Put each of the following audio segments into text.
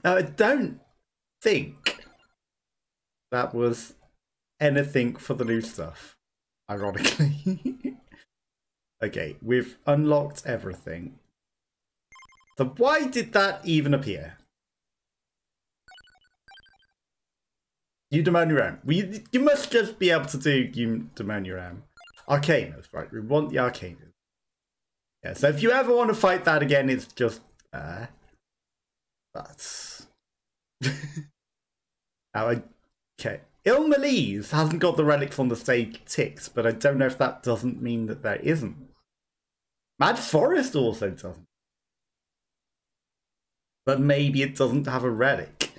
Now, I don't think that was anything for the new stuff, ironically. Okay, we've unlocked everything. So why did that even appear? Eudaimonia. You must just be able to do Eudaimonia. Arcanus, right? We want the Arcanus. Yeah, so if you ever want to fight that again, it's just there. That's... Okay. Ilmalise hasn't got the relics on the stage ticks, but I don't know if that doesn't mean that there isn't. Mad Forest also doesn't. But maybe it doesn't have a relic.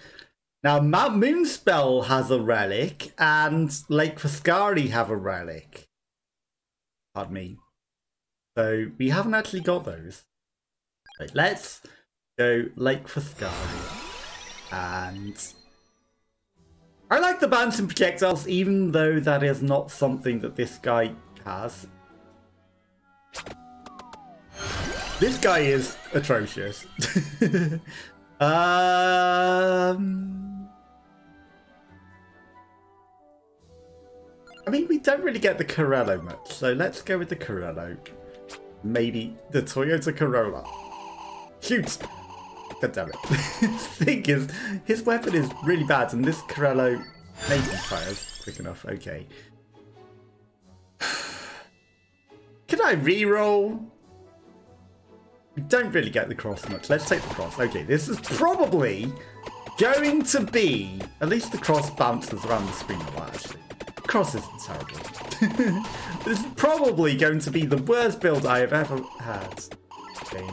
Now, Mount Moonspell has a relic, and Lake Foscari have a relic. Pardon me. So, we haven't actually got those. Right, let's go Lake Foscari. And I like the bouncing projectiles, even though that is not something that this guy has. This guy is atrocious. I mean, we don't really get the Corello much, so let's go with the Corello. Maybe the Toyota Corolla. Shoot! God damn it. The thing is, his weapon is really bad, and this Corello maybe fires quick enough. Okay. Can I reroll? We don't really get the cross much. Let's take the cross. Okay, this is probably going to be... At least the cross bounces around the screen a lot, actually. The cross isn't terrible. This is probably going to be the worst build I have ever had. Okay.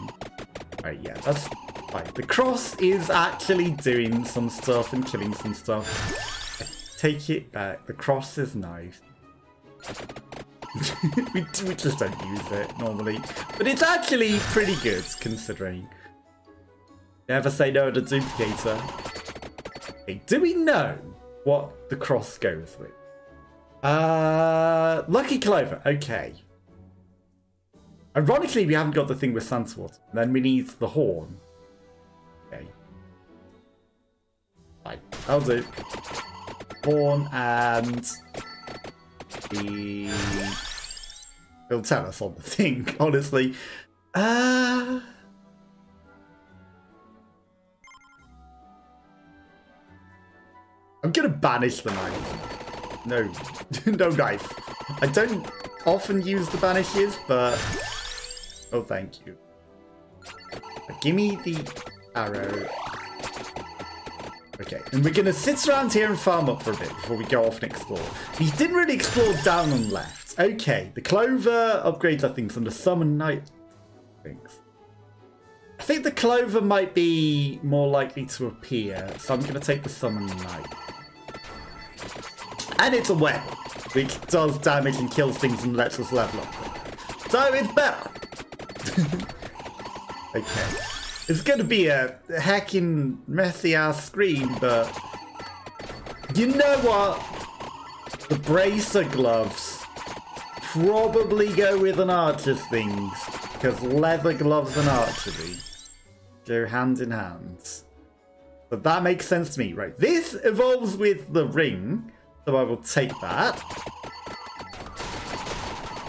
Right, yeah, that's fine. The cross is actually doing some stuff and killing some stuff. I take it back. The cross is nice. we just don't use it normally, but it's actually pretty good considering. Never say no to duplicator. Okay, do we know what the cross goes with? Lucky Clover. Okay. Ironically, we haven't got the thing with Santa Water. Then we need the horn. Okay. Fine, I'll do. Horn and He'll tell us on the thing, honestly. I'm gonna banish the knife. No, no knife. I don't often use the banishes, but oh, thank you. Give me the arrow. Okay, and we're gonna sit around here and farm up for a bit before we go off and explore. We didn't really explore down and left. Okay, the clover upgrades I think some of the summon night things. I think the clover might be more likely to appear, so I'm gonna take the summon night. And it's a weapon, which does damage and kills things and lets us level up. So it's better. Okay. It's going to be a heckin' messy ass screen, but you know what? The bracer gloves probably go with an archer's things, because leather gloves and archery go hand in hand. But that makes sense to me, right? This evolves with the ring, so I will take that.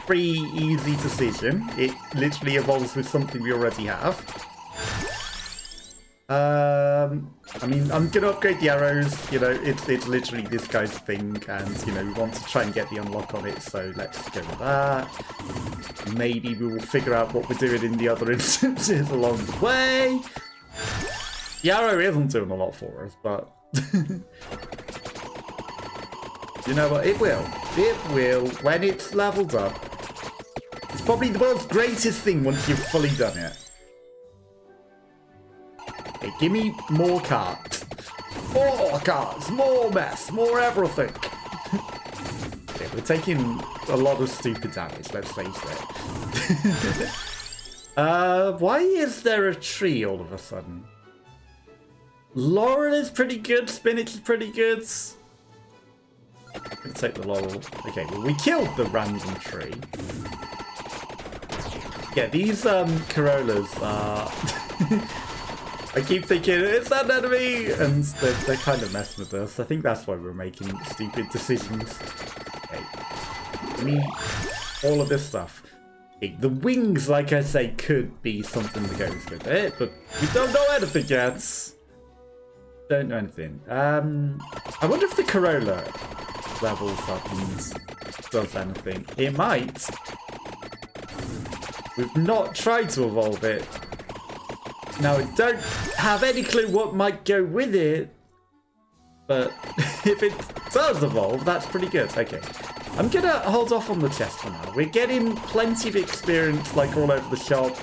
Pretty easy decision. It literally evolves with something we already have. I mean, I'm gonna upgrade the arrows. You know, it's literally this guy's thing, and you know, we want to try and get the unlock on it. So let's go with that. Maybe we will figure out what we're doing in the other instances along the way. The arrow isn't doing a lot for us, but you know what? It will. It will when it's leveled up. It's probably the world's greatest thing once you've fully done it. Okay, give me more cards. More cards, more mess, more everything. Okay, we're taking a lot of stupid damage, let's face it. Why is there a tree all of a sudden? Laurel is pretty good, spinach is pretty good. Let's take the laurel. Okay, well, we killed the random tree. Yeah, these Corollas are... I keep thinking, it's that enemy! And they're kind of messing with us. I think that's why we're making stupid decisions. Okay. Give me all of this stuff. Okay, the wings, like I say, could be something that goes with it, but we don't know anything yet. Don't know anything. I wonder if the Corolla levels up and does anything. It might. We've not tried to evolve it. Now, I don't have any clue what might go with it, but if it does evolve, that's pretty good. Okay, I'm gonna hold off on the chest for now. We're getting plenty of experience, like, all over the shop.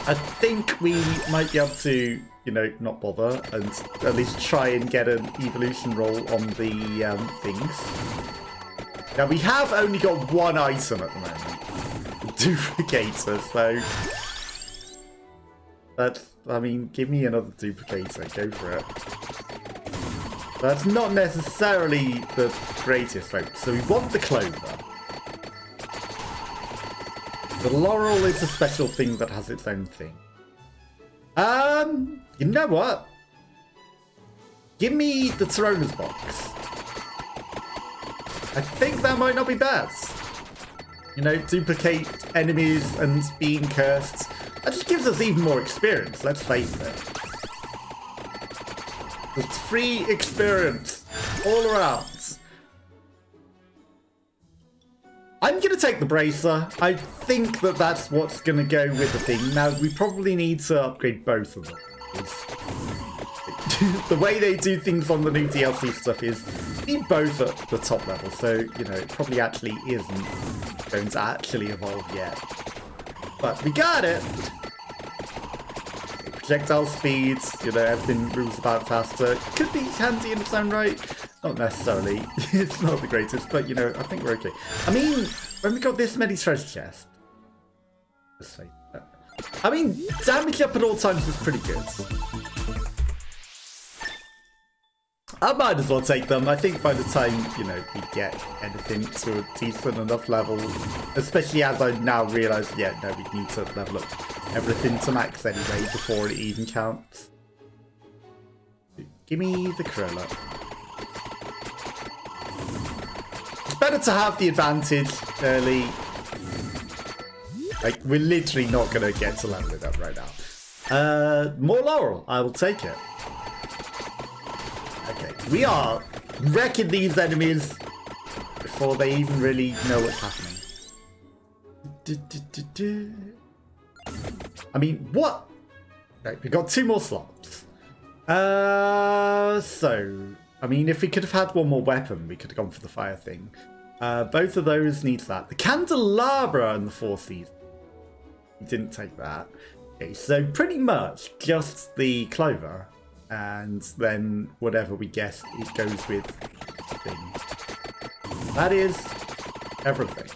I think we might be able to, you know, not bother and at least try and get an evolution roll on the things. Now, we have only got one item at the moment, duplicator, so that's, I mean, give me another duplicator, go for it. That's not necessarily the greatest hope. So we want the clover. The laurel is a special thing that has its own thing. You know what? Give me the Tirona's box. I think that might not be bad. You know, duplicate enemies and being cursed. That just gives us even more experience, let's face it. It's free experience all around. I'm going to take the bracer. I think that that's what's going to go with the thing. Now, we probably need to upgrade both of them. The way they do things on the new DLC stuff is need both at the top level. So, you know, it probably actually isn't going to actually evolve yet. But we got it. Projectile speeds, you know, everything moves about faster. Could be handy in its own right. Not necessarily. It's not the greatest, but, you know, I think we're okay. I mean, when we got this many treasure chests, let's say that. I mean, damage up at all times is pretty good. I might as well take them. I think by the time, you know, we get anything to a decent enough level, especially as I now realise, yeah, no, we need to level up everything to max anyway before it even counts. Give me the Corolla. It's better to have the advantage early. Like, we're literally not going to get to level it up right now. More laurel. I will take it. Okay, we are wrecking these enemies before they even really know what's happening. I mean, what? Right, we got 2 more slots. So, I mean, if we could have had one more weapon, we could have gone for the fire thing. Both of those need that. The candelabra and the 4 seasons. We didn't take that. Okay, so pretty much just the clover. And then whatever we guess it goes with thing. That is everything.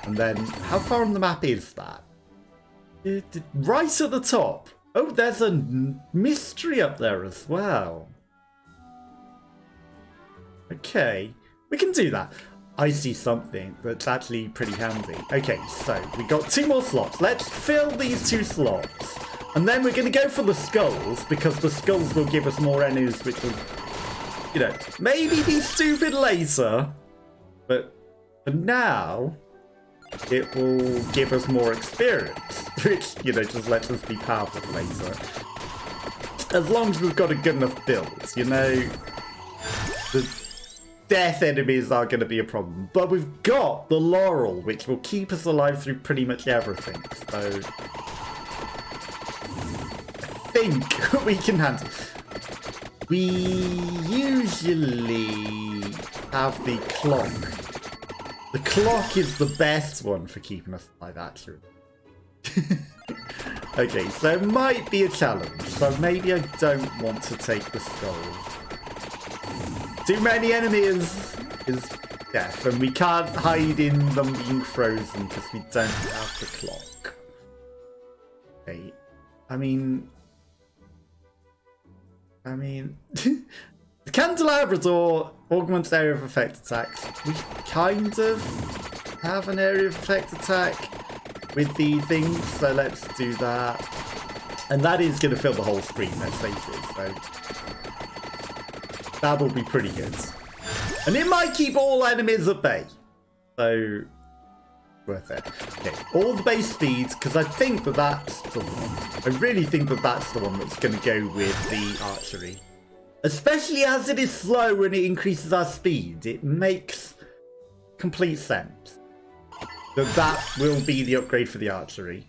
And then how far on the map is that? Right at the top. Oh, there's a mystery up there as well. Okay, we can do that. I see something that's actually pretty handy. Okay, so we got 2 more slots. Let's fill these 2 slots. And then we're going to go for the skulls, because the skulls will give us more enemies, which will, you know, maybe be stupid later. But for now, it will give us more experience, which, you know, just lets us be powerful later. As long as we've got a good enough build, you know, the death enemies are going to be a problem. But we've got the laurel, which will keep us alive through pretty much everything. So I think we can handle. We usually have the clock. The clock is the best one for keeping us alive, actually. Okay, so it might be a challenge. So maybe I don't want to take the skulls. Too many enemies is death, and we can't hide in them being frozen because we don't have the clock. Okay, I mean, the candelabra door augments area of effect attacks. We kind of have an area of effect attack with the things, so let's do that. And that is going to fill the whole screen, let's face it. So that will be pretty good. And it might keep all enemies at bay. So, worth it. Okay, all the base speeds, because I think that that's the one. I really think that that's the one that's going to go with the archery. Especially as it is slow and it increases our speed. It makes complete sense that that will be the upgrade for the archery.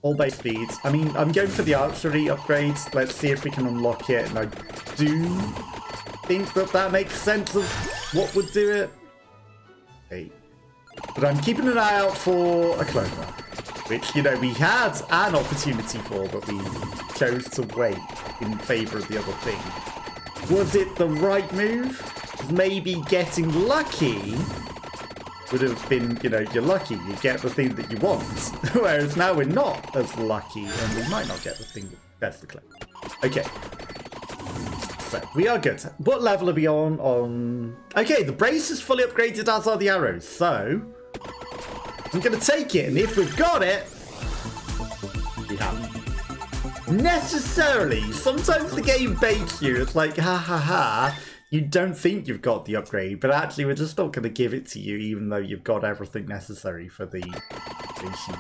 All base speeds. I mean, I'm going for the archery upgrades. Let's see if we can unlock it. And I do think that that makes sense of what would do it. Okay. But I'm keeping an eye out for a clover, which, you know, we had an opportunity for, but we chose to wait in favour of the other thing. Was it the right move? Maybe getting lucky would have been, you know, you're lucky, you get the thing that you want. Whereas now we're not as lucky and we might not get the thing that's the clip. Okay. So, we are good. What level are we on? Okay, the brace is fully upgraded, as are the arrows. So, I'm going to take it, and if we've got it, we have. Necessarily, sometimes the game baits you. It's like, ha ha ha. You don't think you've got the upgrade, but actually we're just not going to give it to you, even though you've got everything necessary for the station.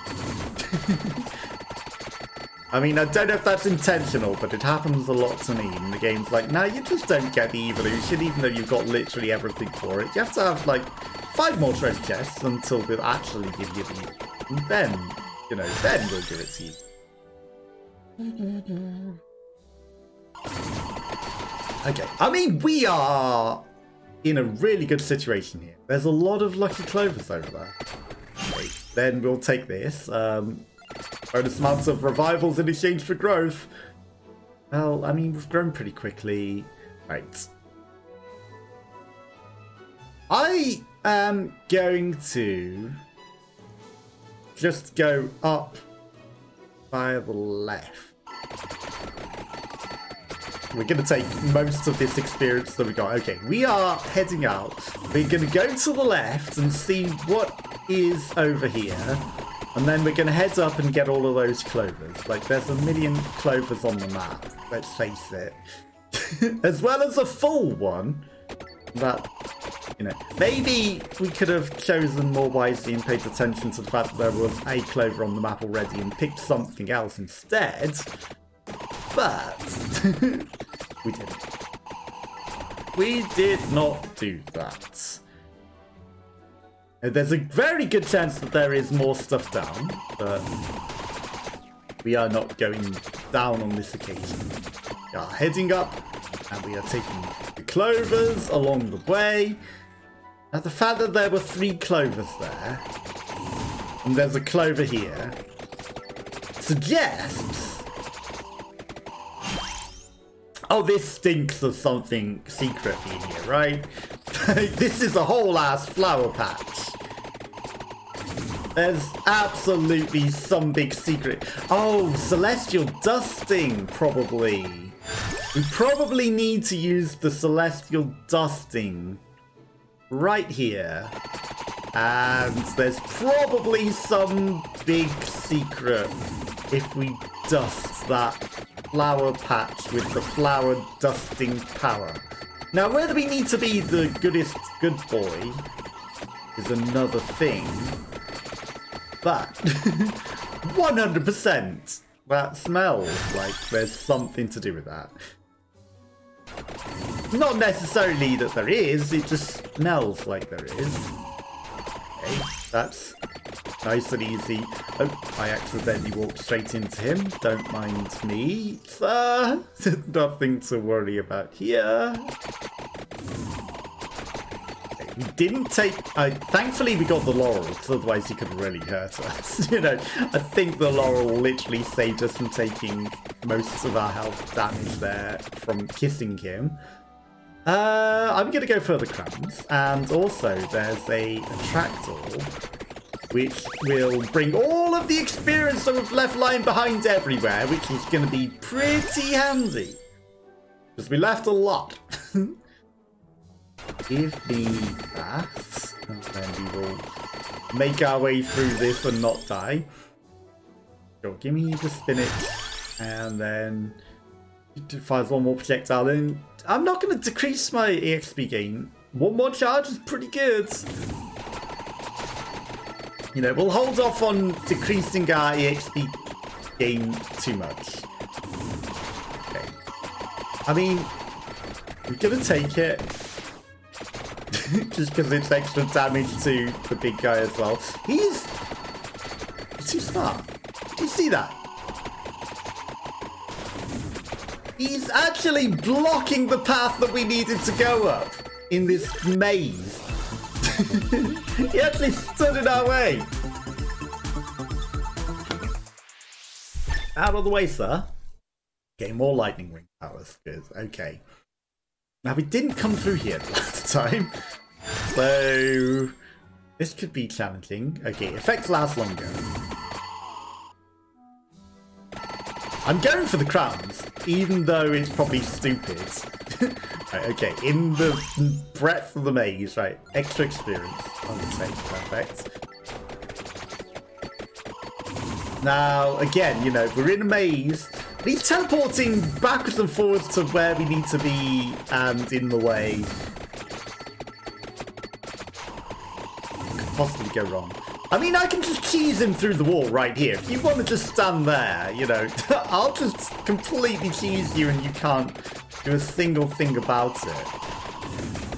I mean, I don't know if that's intentional, but it happens a lot to me. And the game's like, no, you just don't get the evolution, even though you've got literally everything for it. You have to have, like, 5 more treasure chests until we'll actually give you the... And then, you know, then we'll give it to you. Okay, I mean, we are in a really good situation here. There's a lot of lucky clovers over there. Okay, then we'll take this. Bonus amounts of revivals in exchange for growth. Well, I mean, we've grown pretty quickly. Right. I am going to just go up by the left. We're going to take most of this experience that we got. Okay, we are heading out. We're going to go to the left and see what is over here. And then we're going to head up and get all of those clovers. Like, there's a million clovers on the map. Let's face it. As well as a full one. That, you know, maybe we could have chosen more wisely and paid attention to the fact that there was a clover on the map already and picked something else instead. But we didn't. We did not do that. There's a very good chance that there is more stuff down, but we are not going down on this occasion. We are heading up, and we are taking the clovers along the way. Now, the fact that there were 3 clovers there, and there's a clover here, suggests... Oh, this stinks of something secret in here, right? This is a whole ass flower patch. There's absolutely some big secret. Oh, celestial dusting, probably. We probably need to use the celestial dusting right here. And there's probably some big secret if we dust that flower patch with the flower dusting power. Now, whether we need to be the goodest good boy is another thing, but 100% that smells like there's something to do with that. Not necessarily that there is, it just smells like there is. Okay, that's nice and easy. Oh, I accidentally walked straight into him. Don't mind me, sir. Nothing to worry about here. Okay, we didn't take... thankfully we got the laurel, because otherwise he could really hurt us. You know, I think the laurel literally saved us from taking most of our health damage there from kissing him. I'm going to go for the crumbs. And also, there's a tractor, which will bring all of the experience that we've left lying behind everywhere, which is going to be pretty handy. Because we left a lot. Give me that. And then we will make our way through this and not die. Sure, give me the spinach, and then it fires one more projectile. And I'm not going to decrease my EXP gain. One more charge is pretty good. You know, we'll hold off on decreasing our EXP gain too much. Okay. I mean, we're going to take it. Just because it's extra damage to the big guy as well. He's too smart. Do you see that? He's actually blocking the path that we needed to go up in this maze. He actually stood in our way. Out of the way, sir. Okay, more lightning ring powers. Good. Okay. Now, we didn't come through here last time. So, this could be challenging. Okay, effects last longer. I'm going for the crowns, even though it's probably stupid. Right, okay, in the breadth of the maze, right, extra experience on the stage, perfect. Now, again, you know, we're in a maze. He's teleporting backwards and forwards to where we need to be and in the way. What could possibly go wrong? I mean, I can just cheese him through the wall right here. If you want to just stand there, you know, I'll just completely cheese you and you can't do a single thing about it.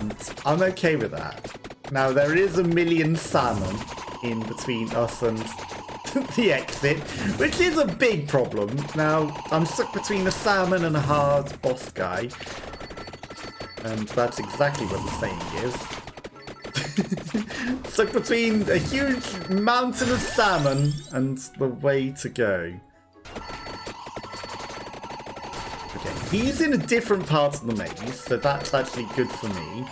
And I'm okay with that. Now, there is a million salmon in between us and the exit, which is a big problem. Now, I'm stuck between a salmon and a hard boss guy. And that's exactly what the saying is. Stuck between a huge mountain of salmon and the way to go. Okay, he's in a different part of the maze, so that's actually good for me.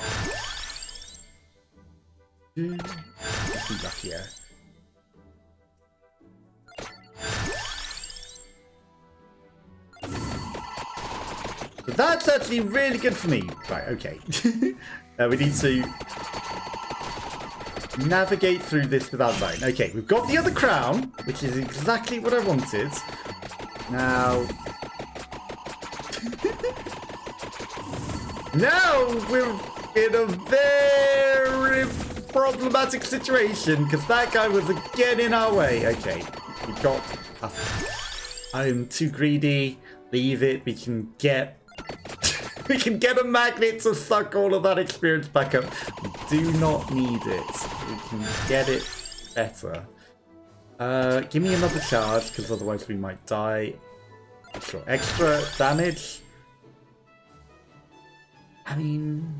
Let's be luckier. So that's actually really good for me. Right, okay. We need to navigate through this without dying. Okay, we've got the other crown, which is exactly what I wanted. Now... now we're in a very problematic situation, because that guy was again in our way. Okay, we got... I'm too greedy. Leave it. We can get... we can get a magnet to suck all of that experience back up. We do not need it. We can get it better. Give me another charge, because otherwise we might die. Sure. Extra damage. I mean...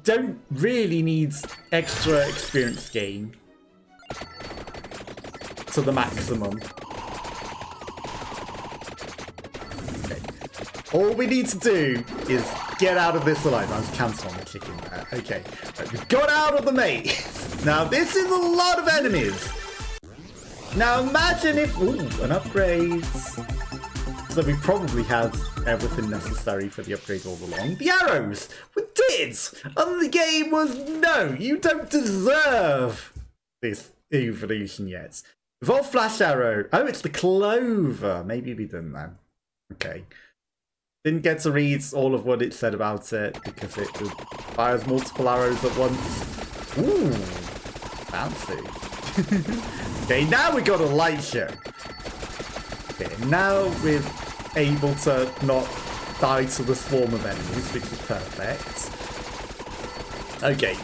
don't really need extra experience gain to the maximum. All we need to do is get out of this alive. I was cancelling on the chicken there. Okay, right, we've got out of the maze. Now, this is a lot of enemies. Now, imagine if... ooh, an upgrade. So we probably had everything necessary for the upgrade all along. The arrows! We did! And the game was, no, you don't deserve this evolution yet. Evolve flash arrow. Oh, it's the clover. Maybe we didn't then. Okay. Didn't get to read all of what it said about it because it fires multiple arrows at once. Ooh, fancy. Okay, now we got a light show. Okay, now we're able to not die to the swarm of enemies, which is perfect. Okay,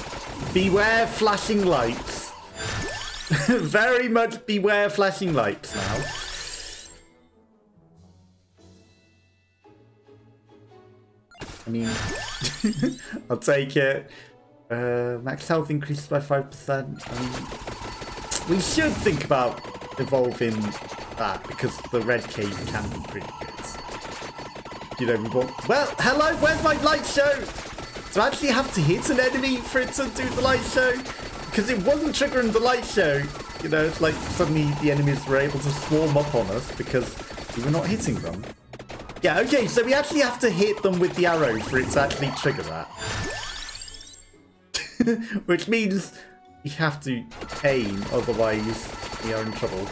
beware flashing lights. Very much beware flashing lights now. I mean, I'll take it. Max health increased by 5%. We should think about evolving that because the red cave can be pretty good. You know, we want... well, hello, where's my light show? Do I actually have to hit an enemy for it to do the light show? Because it wasn't triggering the light show. You know, it's like suddenly the enemies were able to swarm up on us because we were not hitting them. Yeah, okay, so we actually have to hit them with the arrow for it to actually trigger that. Which means we have to aim, otherwise We are in trouble.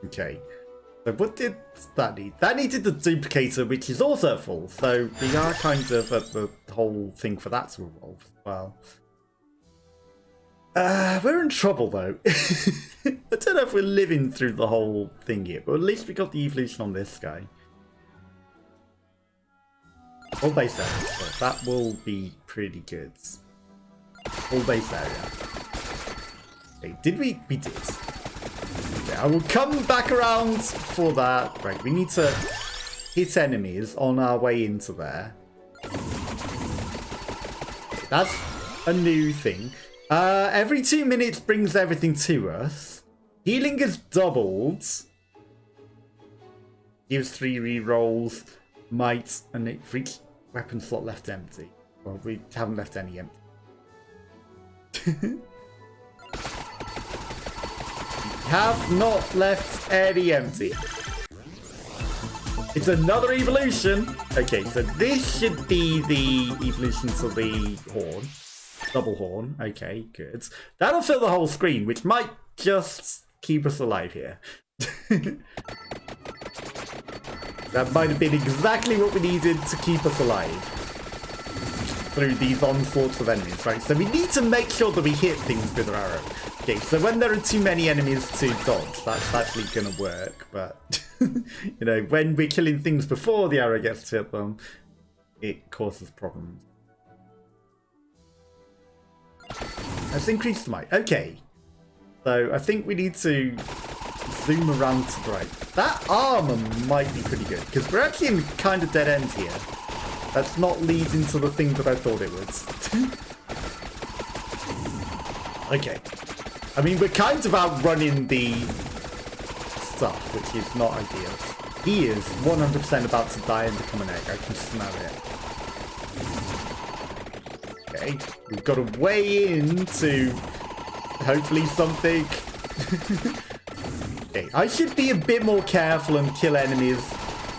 Okay. So what did that need? That needed the duplicator, which is also full. So we are kind of at the whole thing for that to evolve as well. We're in trouble though. I don't know if we're living through the whole thing here, but at least we got the evolution on this guy. All base area, so that will be pretty good. All base area. Okay, did we? We did. Okay, I will come back around for that. Right, we need to hit enemies on our way into there. That's a new thing. Every 2 minutes brings everything to us. Healing is doubled. Gives 3 rerolls. Might and it for each weapon slot left empty. Well, we haven't left any empty. We have not left any empty. It's another evolution. Okay, so this should be the evolution to the horn. Double horn. Okay, good. That'll fill the whole screen, which might just keep us alive here. That might have been exactly what we needed to keep us alive through these onslaughts of enemies, right? So we need to make sure that we hit things with our arrow. Okay, so when there are too many enemies to dodge, that's actually going to work. But, you know, when we're killing things before the arrow gets to hit them, it causes problems. Let's increase the might. Okay. So I think we need to zoom around to the right. That armor might be pretty good, because we're actually in kind of dead end here. That's not leading to the thing that I thought it would. Okay. I mean, we're kind of outrunning the stuff, which is not ideal. He is 100% about to die and become an egg. I can smell it. Okay. We've got a way into hopefully something. Okay. I should be a bit more careful and kill enemies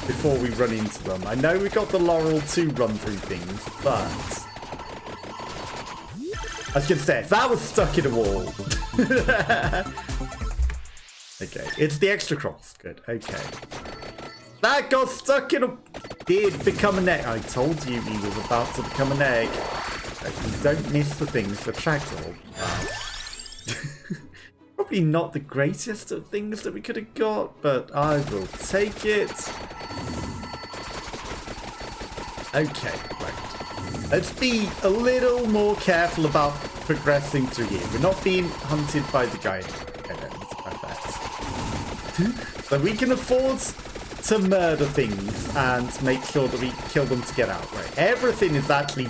before we run into them. I know we got the laurel to run through things, but I was going to say, if that was stuck in a wall. Okay, it's the extra cross. Good, okay. That got stuck in a... Did become an egg. I told you he was about to become an egg. You don't miss the things that tractable. Wow. Probably not the greatest of things that we could have got, but I will take it. Okay, right. Let's be a little more careful about progressing through here. We're not being hunted by the guy. Okay, that's perfect. So we can afford to murder things and make sure that we kill them to get out. Right. Everything is actually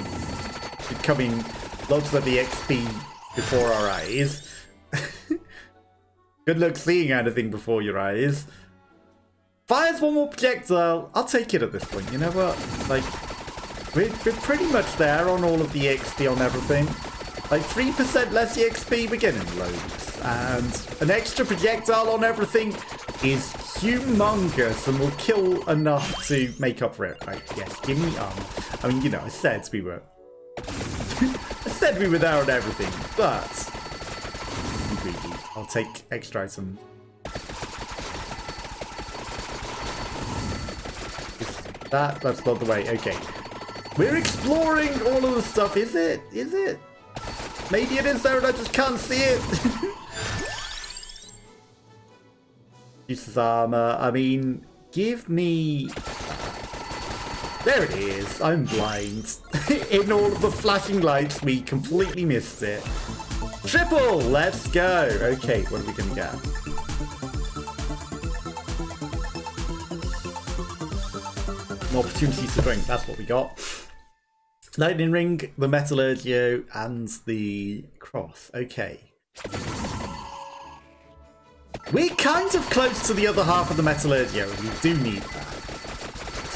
becoming lots of the XP before our eyes. Good luck seeing anything before your eyes. Fires one more projectile. I'll take it at this point. You know what? Like, we're pretty much there on all of the XP on everything. Like 3% less XP, we're getting loads. And an extra projectile on everything is humongous and will kill enough to make up for it. Right, yes, give me armor. I mean, you know, I said we were... I said we were there on everything, but... I'm greedy. I'll take extra item. That's not the way. Okay. We're exploring all of the stuff. Is it? Is it? Maybe it is there and I just can't see it. Uses armor. I mean, give me... There it is. I'm blind. In all of the flashing lights, we completely missed it. Triple! Let's go. Okay, what are we going to get? An opportunity to drink. That's what we got. Lightning Ring, the Metallurgio, and the Cross. Okay. We're kind of close to the other half of the Metallurgio, and we do need that.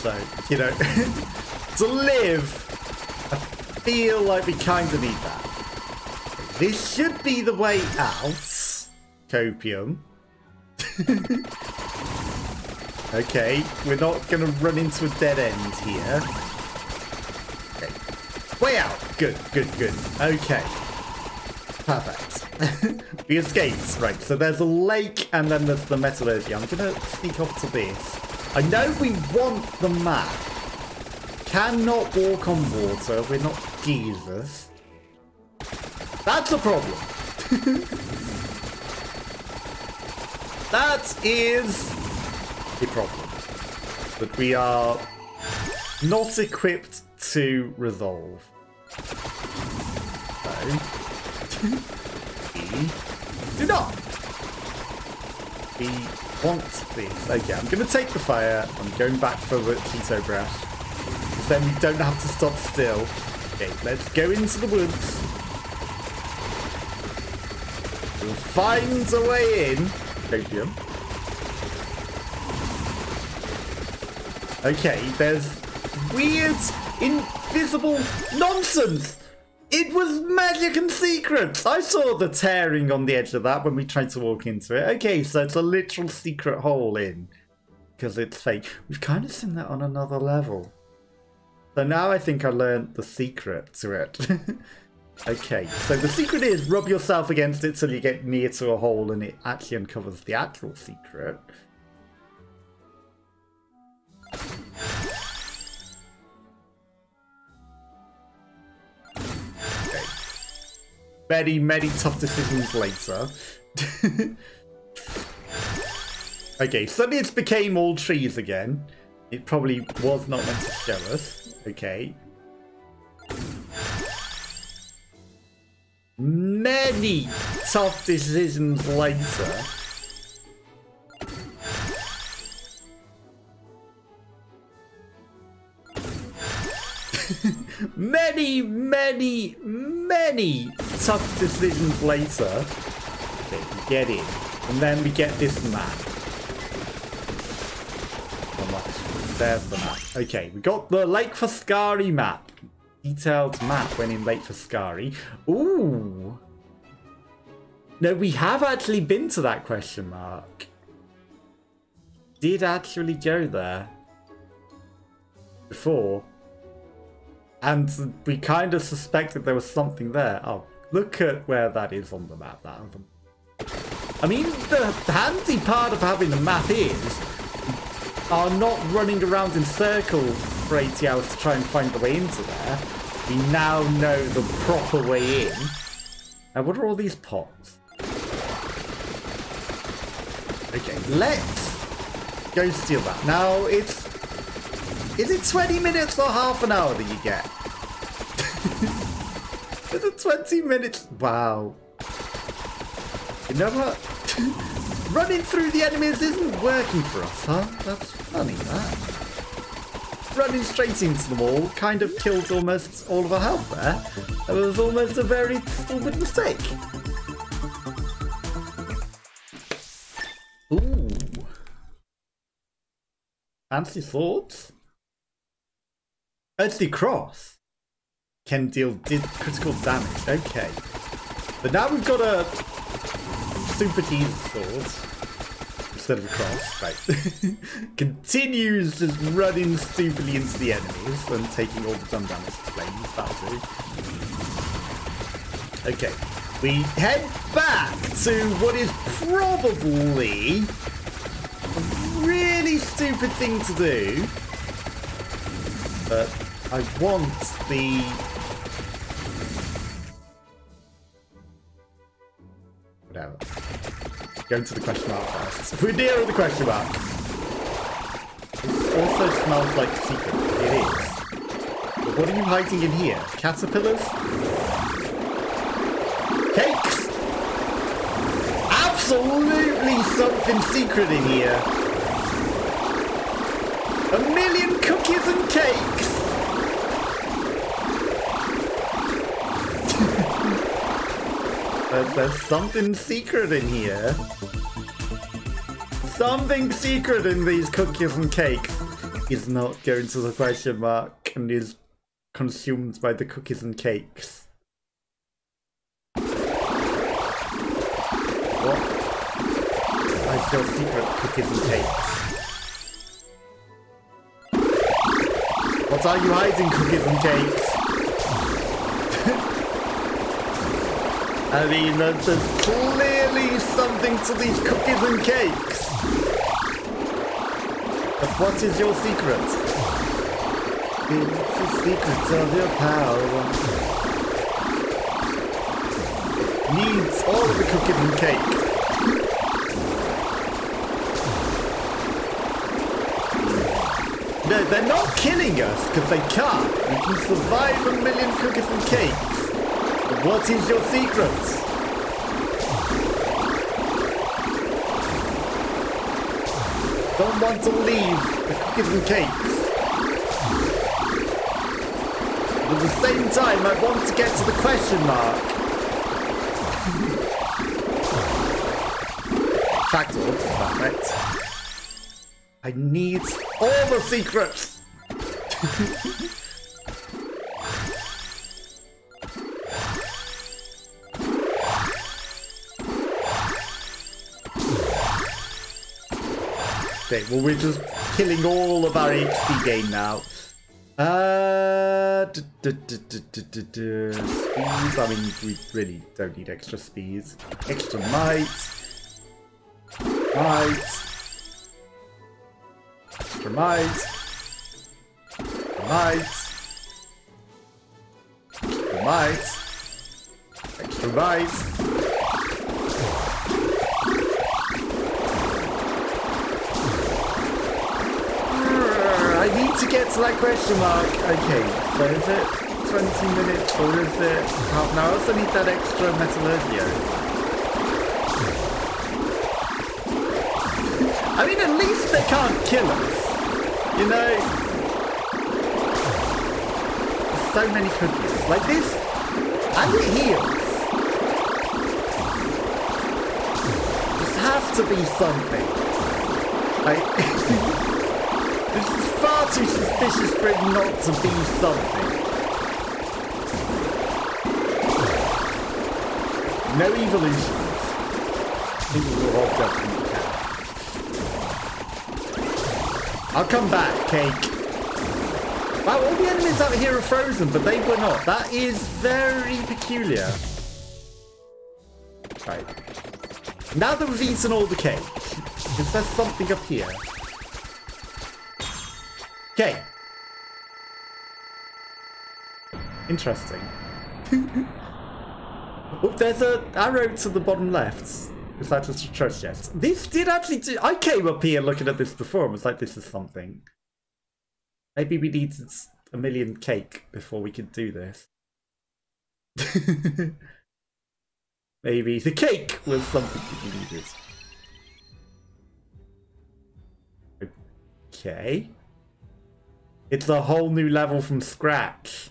So, you know, to live, I feel like we kind of need that. This should be the way out. Copium. Okay, we're not going to run into a dead end here. Okay. Way out. Good, good, good. Okay. Perfect. We escaped. Right, so there's a lake and then there's the metallurgy. I'm going to sneak off to this. I know we want the map. Cannot walk on water. We're not Jesus. That's a problem. That is a problem that we are not equipped to resolve. So, we do not. We want this. Okay, I'm going to take the fire. I'm going back for the Cheeto brush. Then we don't have to stop still. Okay, let's go into the woods. We'll find a way in. Opium. Okay, there's weird, invisible nonsense. It was magic and secrets. I saw the tearing on the edge of that when we tried to walk into it. Okay, so it's a literal secret hole in. Because it's fake. We've kind of seen that on another level. So now I think I learned the secret to it. Okay, so the secret is rub yourself against it till you get near to a hole and it actually uncovers the actual secret. Okay. Many, many tough decisions later. Okay, suddenly it became all trees again. It probably was not meant to show us. Okay. Many tough decisions later. Many, many, many tough decisions later. Okay, we get in. And then we get this map. There's the map. Okay, we got the Lake Foscari map. Detailed map when in Lake Foscari. Ooh. No, we have actually been to that question mark. Did actually go there before. And we kind of suspected there was something there. Oh, look at where that is on the map. I mean, the handy part of having a map is are not running around in circles for 80 hours to try and find the way into there. We now know the proper way in. Now, what are all these pots? Okay, let's go steal that. Now, it's... Is it 20 minutes or half an hour that you get? Is it 20 minutes? Wow. You know what? Running through the enemies isn't working for us, huh? That's funny, that. Running straight into them all kind of killed almost all of our health there. That was almost a very stupid mistake. Ooh. Fancy swords? Earthly cross can deal critical damage. Okay. But now we've got a super team sword instead of a cross. Right. Continues just running stupidly into the enemies and taking all the dumb damage to flames. That'll do. Okay. We head back to what is probably a really stupid thing to do. But I want the... Whatever. Go into the question mark first. We're near the question mark. It also smells like secret. It is. But what are you hiding in here? Caterpillars? Cakes? Absolutely something secret in here. 1,000,000 cookies and cakes. There's something secret in here. Something secret in these cookies and cakes is not going to the question mark and is consumed by the cookies and cakes. What? I feel secret cookies and cakes. What are you hiding, cookies and cakes? I mean, there's clearly something to these cookies and cakes. But what is your secret? It's the secret of your power. Needs all of the cookies and cake. No, they're not killing us because they can't. We can survive 1 million cookies and cakes. But what is your secret? Don't want to leave the cookies and cakes. But at the same time, I want to get to the question mark. Tractor, perfect. I need all the secrets. Okay, well, we're just killing all of our HP gain now. Speeds. I mean, we really don't need extra speeds. Extra might. Extra might. Extra might. I need to get to that question mark. Okay, so is it 20 minutes or is it half an hour? I also need that extra metallurgio. I mean, at least they can't kill us. You know, so many cookies. Like this, and it heals. This has to be something. Like, this is far too suspicious for it not to be something. No evolutions. I think we'll all definitely can. I'll come back, Cake. Wow, all the enemies out here are frozen, but they were not. That is very peculiar. Right. Now that we've eaten all the cake, is there something up here? Okay. Interesting. Oh, there's an arrow to the bottom left. Is that just a trust chest? This did actually do... I came up here looking at this before and was like, this is something. Maybe we needed 1 million cake before we could do this. Maybe the cake was something that we needed. Okay. It's a whole new level from scratch.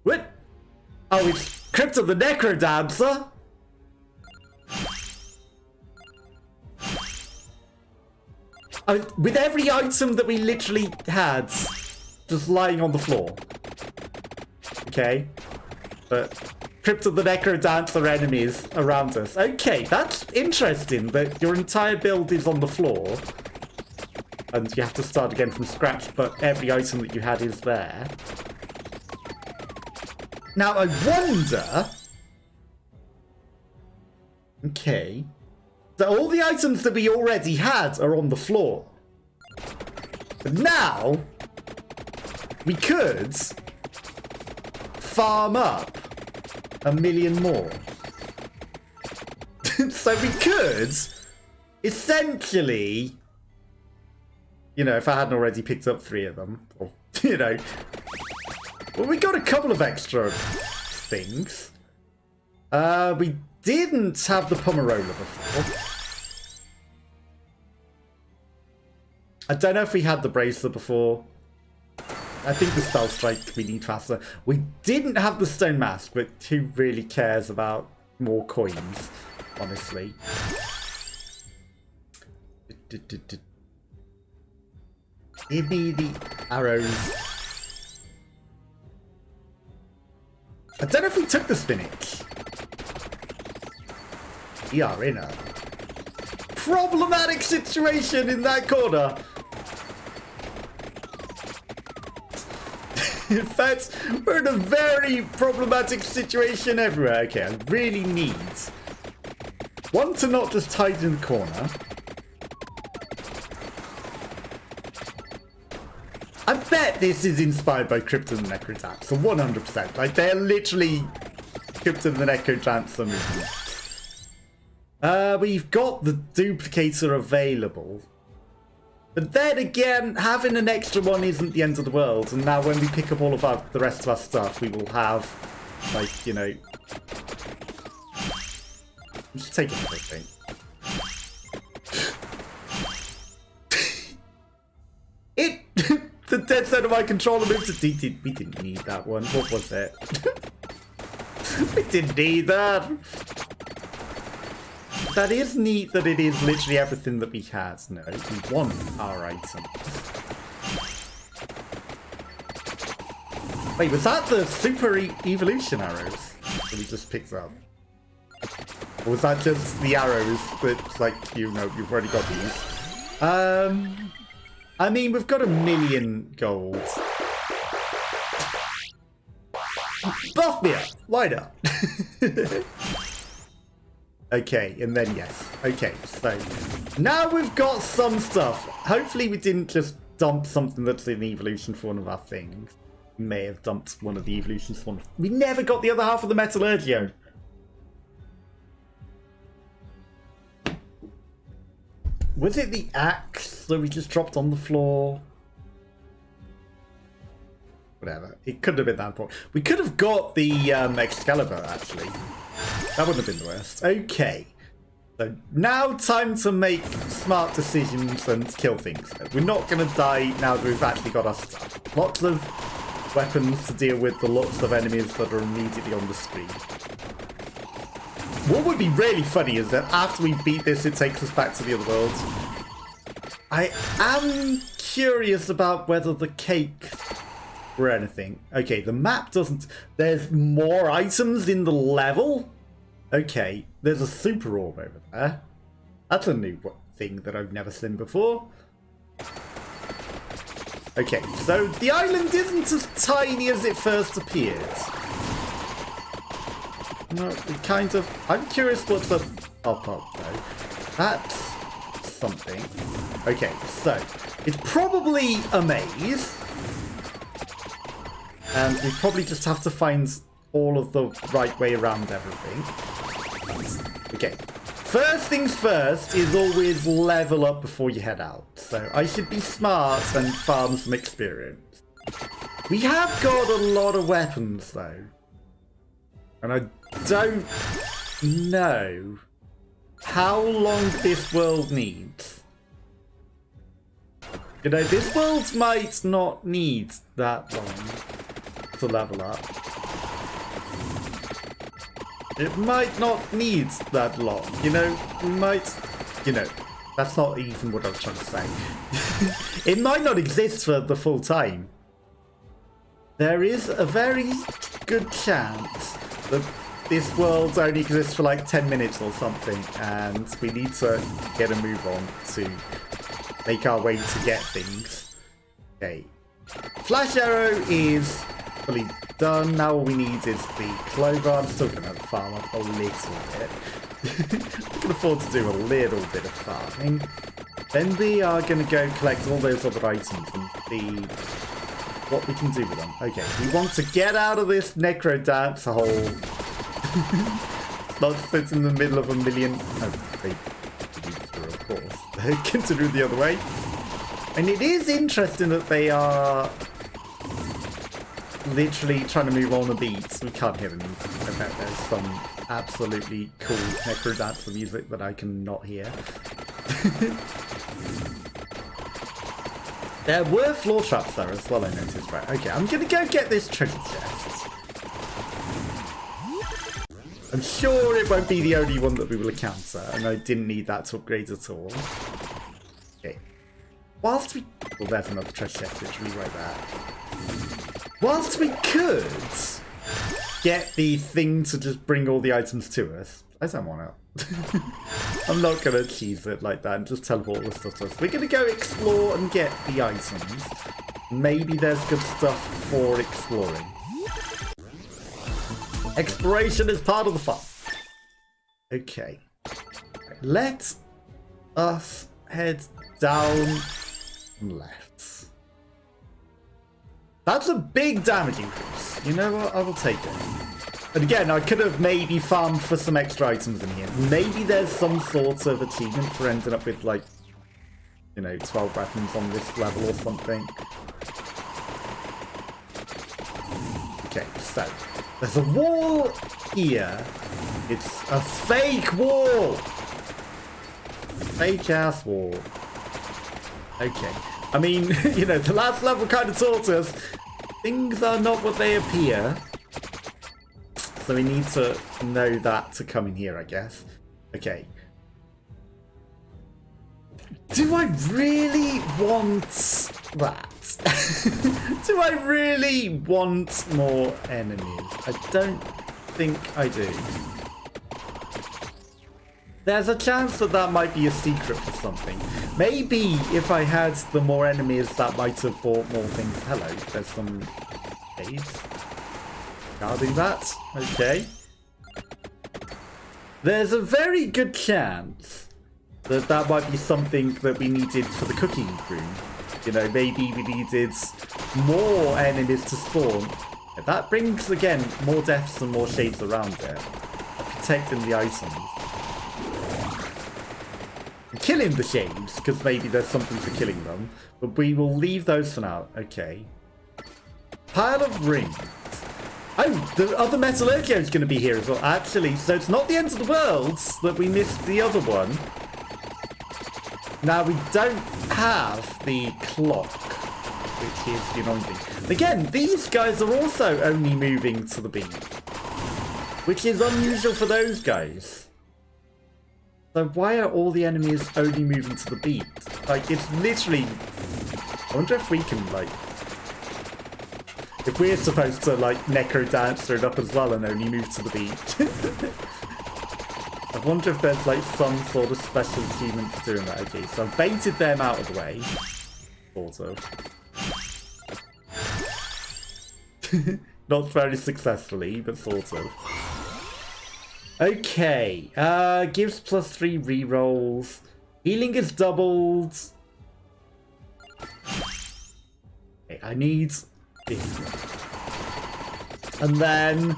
What? Oh, it's Crypt of the Necrodancer? With every item that we literally had just lying on the floor. Okay. But Crypt of the Necrodancer enemies around us. Okay, that's interesting that your entire build is on the floor. And you have to start again from scratch, but every item that you had is there. Now, I wonder... Okay. So all the items that we already had are on the floor. But now, we could farm up 1 million more. So we could essentially, you know, if I hadn't already picked up 3 of them, or, you know, well, we got a couple of extra things. We didn't have the Pomerola before. I don't know if we had the Bracelet before. I think the Spell Strike we need faster. We didn't have the Stone Mask, but who really cares about more coins, honestly? Give me the arrows. I don't know if we took the spinach. We are in a problematic situation in that corner. In fact, we're in a very problematic situation everywhere. Okay, I really need one to not just hide in the corner. I bet this is inspired by Crypt and the Necrodancer, 100%. Like, they're literally Crypt and the Necrodancer movements. We've got the duplicator available. But then again, having an extra one isn't the end of the world. And now when we pick up all of the rest of our stuff, we will have, like, you know... Let's take everything. The dead center of my controller moved to... We didn't need that one. What was it? We didn't need that. That is neat that it is literally everything that we had. No, we want our items. Wait, was that the super evolution arrows that we just picked up? Or was that just the arrows that, like, you know, you've already got these? I mean, we've got 1,000,000 gold. Buff me up! Why not? Okay, and then yes. Okay, so now we've got some stuff. Hopefully we didn't just dump something that's in evolution for one of our things. We may have dumped one of the evolutions for one. We never got the other half of the metallurgion. Was it the axe that we just dropped on the floor? Whatever. It could have been that important. We could have got the Excalibur, actually. That wouldn't have been the worst. Okay. So now time to make smart decisions and kill things. We're not going to die now that we've actually got our stuff. Lots of weapons to deal with the lots of enemies that are immediately on the screen. What would be really funny is that after we beat this, it takes us back to the other worlds. I am curious about whether the cake or anything. Okay, the map doesn't... There's more items in the level? Okay, there's a super orb over there. That's a new thing that I've never seen before. Okay, so the island isn't as tiny as it first appeared. No, it kind of... I'm curious what's up though. That's something. Okay, so it's probably a maze. And we probably just have to find all of the right way around everything. Okay. First things first is always level up before you head out. So I should be smart and farm some experience. We have got a lot of weapons though. And I don't know how long this world needs. You know, this world might not need that long to level up. It might not need that long. You know, we might... You know, that's not even what I was trying to say. It might not exist for the full time. There is a very good chance that this world only exists for like 10 minutes or something, and we need to get a move on to make our way to get things. Okay. Flash arrow is fully done. Now all we need is the clover. I'm still going to farm up a little bit. I can afford to do a little bit of farming. Then we are going to go collect all those other items and see what we can do with them. Okay, we want to get out of this necrodancer hole. Not sit in the middle of 1,000,000. Oh, they through, of course. They continue the other way. And it is interesting that they are literally trying to move on the beats. We can't hear them. I bet there's some absolutely cool necrodancer music that I cannot hear. There were floor traps there as well, I noticed. Right, okay, I'm gonna go get this treasure chest. I'm sure it won't be the only one that we will encounter, and I didn't need that to upgrade at all. Okay. Whilst we... Well, there's another treasure chest literally right there. Whilst we could get the thing to just bring all the items to us, I don't want to. I'm not going to cheese it like that and just teleport all the stuff to us. We're going to go explore and get the items. maybe there's good stuff for exploring. Exploration is part of the fun. Okay. Let us head down and left. That's a big damage increase. You know what? I will take it. And again, I could have maybe farmed for some extra items in here. Maybe there's some sort of achievement for ending up with, like, you know, 12 weapons on this level or something. Okay, so there's a wall here. It's a fake wall. Fake ass wall. Okay. I mean, you know, the last level kind of taught us things are not what they appear. So we need to know that to come in here, I guess. Okay. Do I really want that? Do I really want more enemies? I don't think I do. There's a chance that that might be a secret for something. Maybe if I had the more enemies, that might have brought more things. Hello, there's some caves. Guarding that. Okay. There's a very good chance that that might be something that we needed for the cooking room. You know, maybe we needed more enemies to spawn. That brings, again, more deaths and more shades around it. Protecting the items. Killing the shades, because maybe there's something for killing them. But we will leave those for now. Okay. Pile of rings. Oh, the other Metallurgio is going to be here as well. Actually, so it's not the end of the world that we missed the other one. Now, we don't have the clock, which is the annoying thing. Again, these guys are also only moving to the beat, which is unusual for those guys. So why are all the enemies only moving to the beat? Like, it's literally... I wonder if we can, like... If we're supposed to, like, necrodancer it up as well and only move to the beat. I wonder if there's, like, some sort of special achievement for doing that. Okay, so I've baited them out of the way. Sort of. Not very successfully, but sort of. Okay, gives +3 rerolls. Healing is doubled. Okay, I need this one. And then,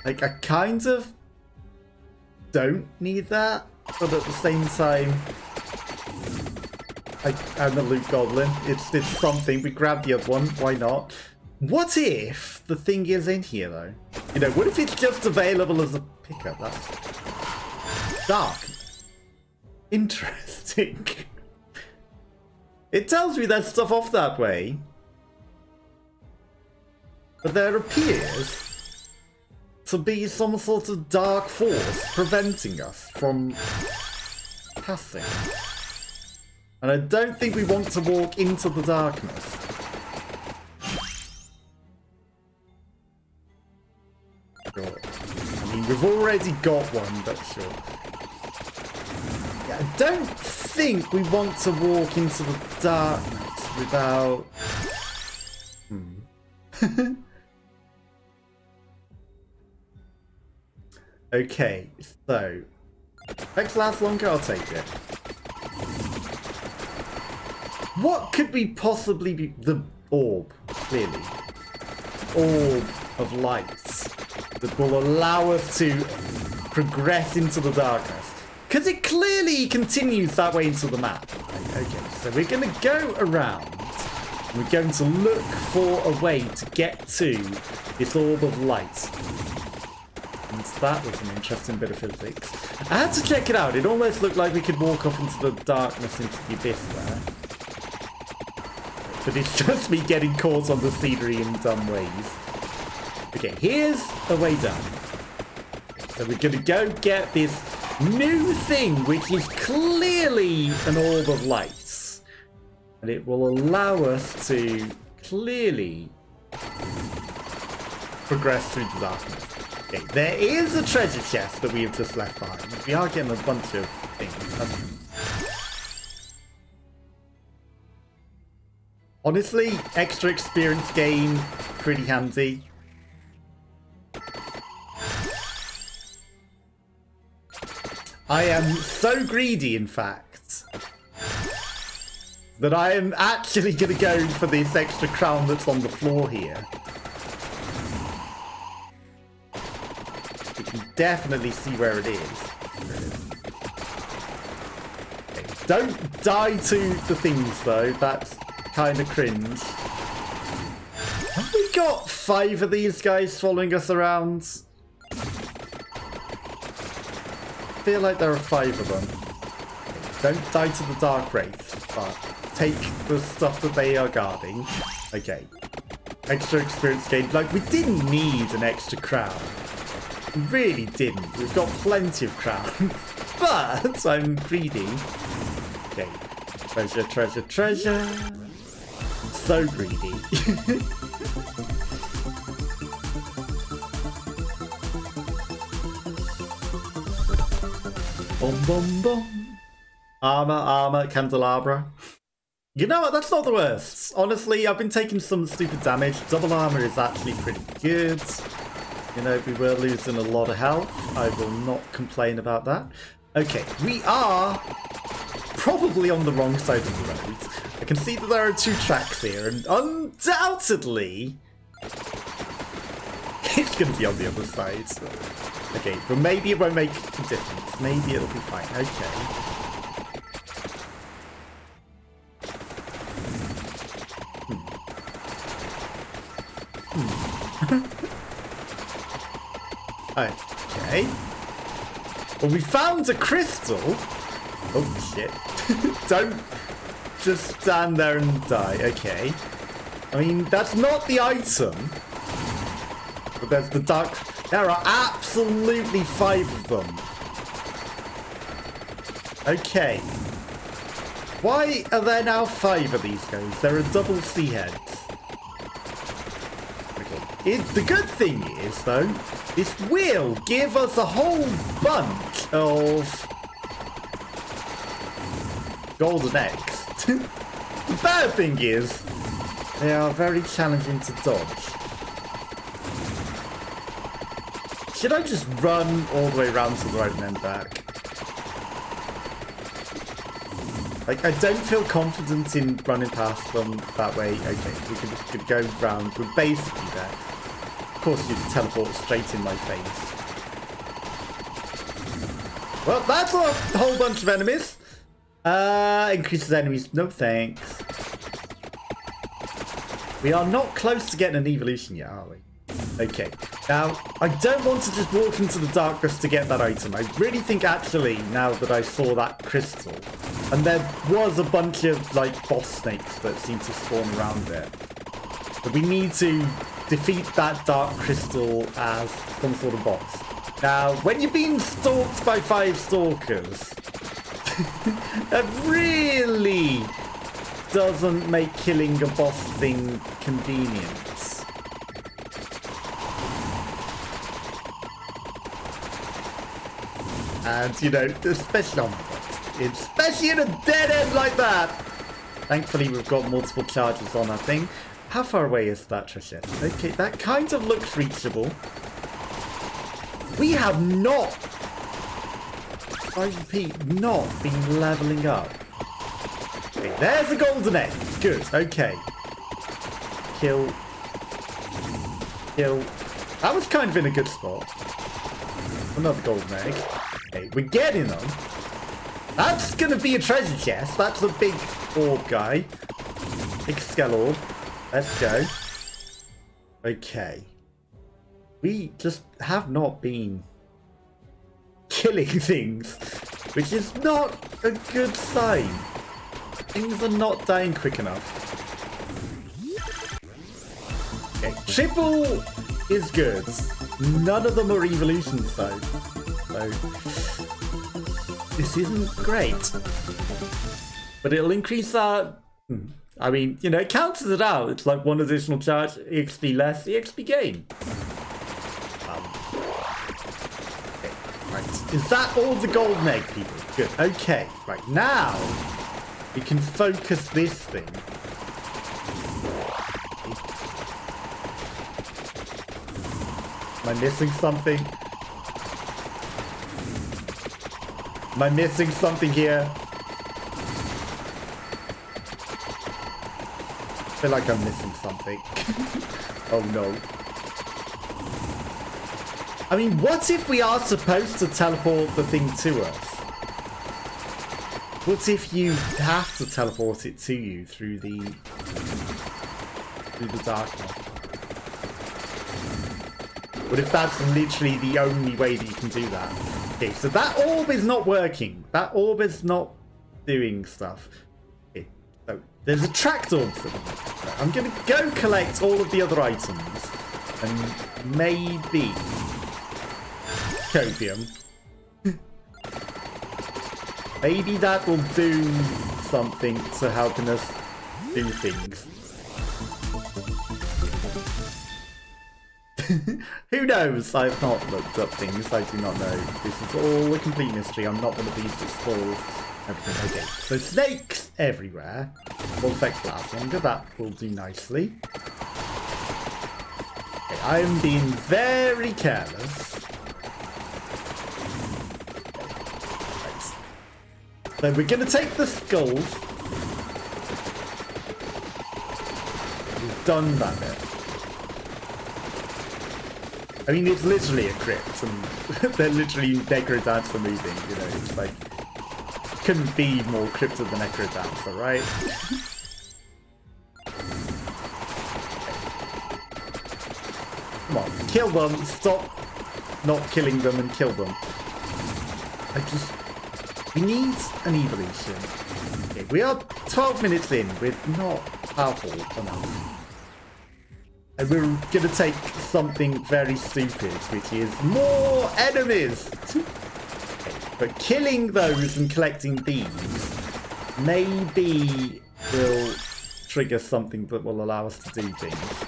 like, I kind of don't need that, but at the same time, I'm a loot goblin. It's something. We grab the other one. Why not? What if the thing is in here, though? You know, what if it's just available as a pickup? That's dark. Interesting. It tells me there's stuff off that way. But there appears to be some sort of dark force preventing us from passing. And I don't think we want to walk into the darkness. Sure. I mean, we've already got one, but sure. Yeah, I don't think we want to walk into the darkness without... Okay, so... Effects last longer, I'll take it. What could we possibly be... The orb, clearly. Orb of lights that will allow us to progress into the darkness. Because it clearly continues that way into the map. Okay, so we're going to go around. And we're going to look for a way to get to this orb of light. And that was an interesting bit of physics. I had to check it out. It almost looked like we could walk off into the darkness, into the abyss there. But it's just me getting caught on the scenery in dumb ways. Okay, here's a way down. So we're going to go get this new thing, which is clearly an orb of light. And it will allow us to clearly progress through the darkness. Okay, there is a treasure chest that we have just left behind. We are getting a bunch of things. Honestly, extra experience gain, pretty handy. I am so greedy, in fact, that I am actually going to go for this extra crown that's on the floor here. You can definitely see where it is. Okay, don't die to the things, though. That's kind of cringe. Have we got 5 of these guys following us around? I feel like there are 5 of them. Don't die to the Dark Wraith, but take the stuff that they are guarding. Okay. Extra experience gain. Like, we didn't need an extra crown. We really didn't. We've got plenty of crowns. But I'm greedy. Okay. Treasure, treasure, treasure. So greedy. Boom, boom, boom. Armor, armor, candelabra. You know what? That's not the worst. Honestly, I've been taking some stupid damage. Double armor is actually pretty good. You know, we were losing a lot of health. I will not complain about that. Okay, we are probably on the wrong side of the road. I can see that there are 2 tracks here, and undoubtedly it's going to be on the other side. Okay, but maybe it won't make a difference. Maybe it'll be fine. Okay. Okay. Well, we found a crystal. Oh, shit. Don't just stand there and die. Okay. I mean, that's not the item. But there's the dark... There are absolutely 5 of them. Okay. Why are there now 5 of these guys? There are double sea heads. Okay. The good thing is, though, this will give us a whole bunch of golden eggs. The bad thing is, they are very challenging to dodge. Should I just run all the way around to the right and then back? Like, I don't feel confident in running past them that way. Okay, we can just go round. We're basically there. Of course, you teleport straight in my face. Well, that's a whole bunch of enemies. Increases enemies. No thanks. We are not close to getting an evolution yet, are we? Okay. Now, I don't want to just walk into the darkness to get that item. I really think, actually, now that I saw that crystal, and there was a bunch of, like, boss snakes that seem to spawn around it, but we need to defeat that dark crystal as some sort of boss. Now, when you're being stalked by 5 stalkers, that really doesn't make killing a boss thing convenient. And, you know, especially in a dead end like that. Thankfully, we've got multiple charges on our thing. How far away is that, Trisha? Okay, that kind of looks reachable. We have not, I repeat, not been leveling up. Okay, there's a golden egg. Good, okay. Kill. Kill. That was kind of in a good spot. Another golden egg. Okay, we're getting them. That's gonna be a treasure chest. That's a big orb guy. Big skull orb. Let's go. Okay. We just have not been killing things, which is not a good sign. Things are not dying quick enough. Okay, triple is good. None of them are evolutions though. So this isn't great. But it'll increase our... I mean, you know, it cancels it out. It's like 1 additional charge, EXP less, EXP gain. Okay, right. Is that all the golden egg, people? Good. Okay, right. Now, we can focus this thing Am I missing something? Am I missing something here? I feel like I'm missing something. Oh no. I mean, what if we are supposed to teleport the thing to us? What if you have to teleport it to you through the darkness? What if that's literally the only way that you can do that? Okay, so that orb is not working. That orb is not doing stuff. Okay, so there's a tracked orb for them. I'm going to go collect all of the other items and maybe copium. Maybe that will do something to helping us do things. Who knows? I've not looked up things. I do not know. This is all a complete mystery. I'm not one of these that spoil everything. Okay, so snakes everywhere. Will affect last longer. That will do nicely. Okay, I am being very careless. So we're going to take the skulls. We've done that bit. I mean, it's literally a crypt, and they're literally necrodancer moving, you know, it's like, couldn't be more crypt of the necrodancer, right? Come on, kill them, stop not killing them and kill them. We need an evolution. Okay, we are 12 minutes in. We're not powerful enough. And we're going to take something very stupid, which is more enemies. Okay, but killing those and collecting these maybe will trigger something that will allow us to do things.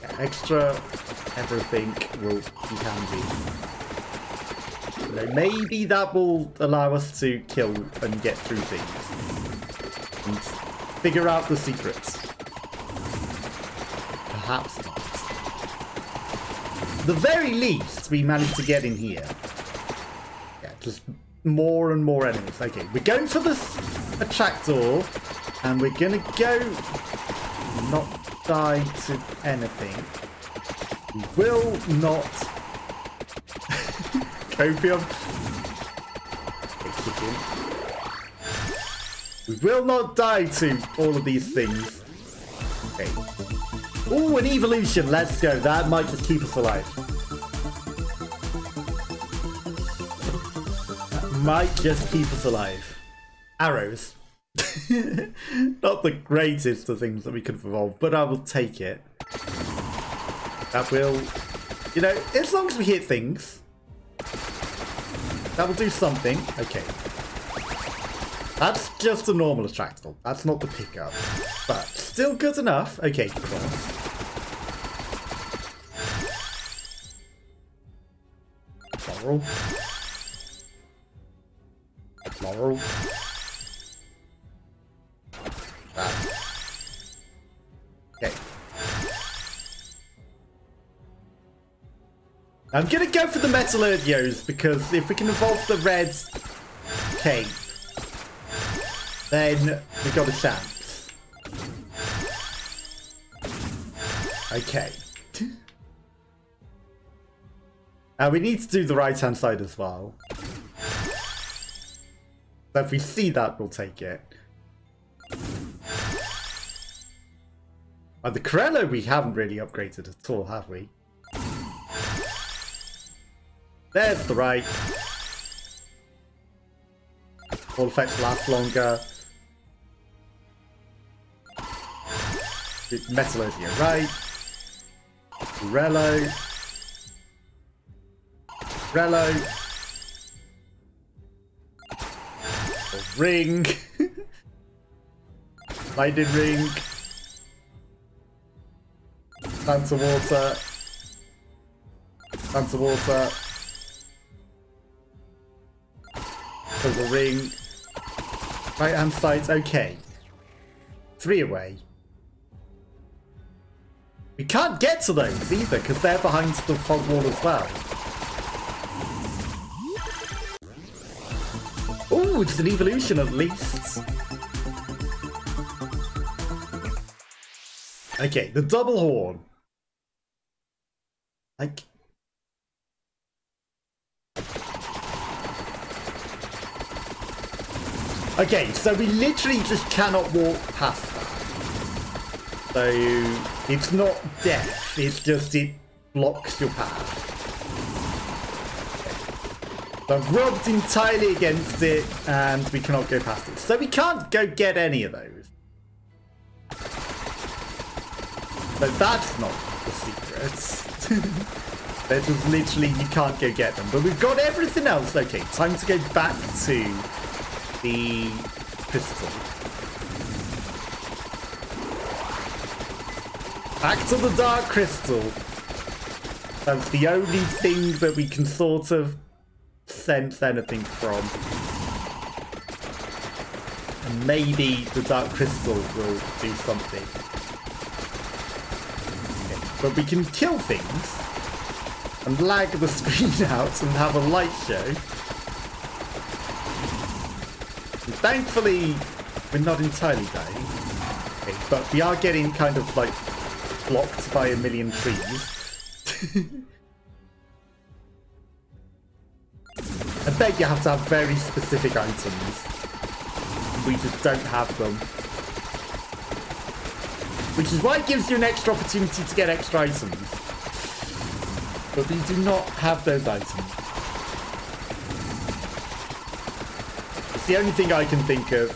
Yeah, extra everything will be handy. Maybe that will allow us to kill and get through things and figure out the secrets. Perhaps not. The very least, we managed to get in here. Yeah, just more and more enemies. Okay, we're going for this attractor, and we're gonna go not die to anything. We will not. Copium. We will not die to all of these things. Okay. Oh, an evolution. Let's go. That might just keep us alive. That might just keep us alive. Arrows. Not the greatest of things that we could have evolved, but I will take it. That will, you know, as long as we hit things. That will do something. Okay. That's just a normal attractable. That's not the pickup. But still good enough. Okay, cool. Laurel. Laurel. That. Okay. I'm gonna go for the Metallurgios because if we can evolve the red cape, then we got a chance. Okay. We need to do the right-hand side as well. So if we see that, we'll take it. The Corello we haven't really upgraded at all, have we? There's the right. All effects last longer. Metallurgia, right? Rello. Rello. Ring. Lightning ring. Santa water. Santa water. The ring. Right hand side's okay. 3 away. We We can't get to those either because they're behind the fog wall as well. Oh, it's an evolution at least. Okay, the double horn. Like... Okay, so we literally just cannot walk past that. So it's not death, it's just it blocks your path. So I've rubbed entirely against it and we cannot go past it. So we can't go get any of those. So that's not the secret. They're just literally, you can't go get them. But we've got everything else. Okay, time to go back to the crystal. Back to the dark crystal. That's the only thing that we can sort of sense anything from. And maybe the dark crystal will do something. Okay. But we can kill things and lag the screen out and have a light show. And thankfully, we're not entirely dying. Okay, but we are getting kind of like blocked by a million trees. I bet you have to have very specific items. We just don't have them. Which is why it gives you an extra opportunity to get extra items. But we do not have those items. It's the only thing I can think of.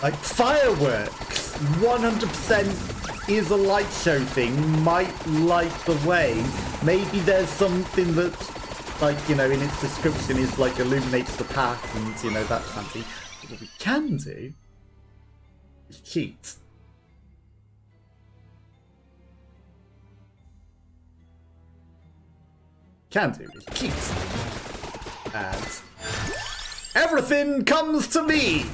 Like fireworks, 100% is a light show thing, might light the way. Maybe there's something that, like, you know, in its description is like illuminates the path and, you know, that's something. But what we can do is cheat. Can do is cheat. And everything comes to me!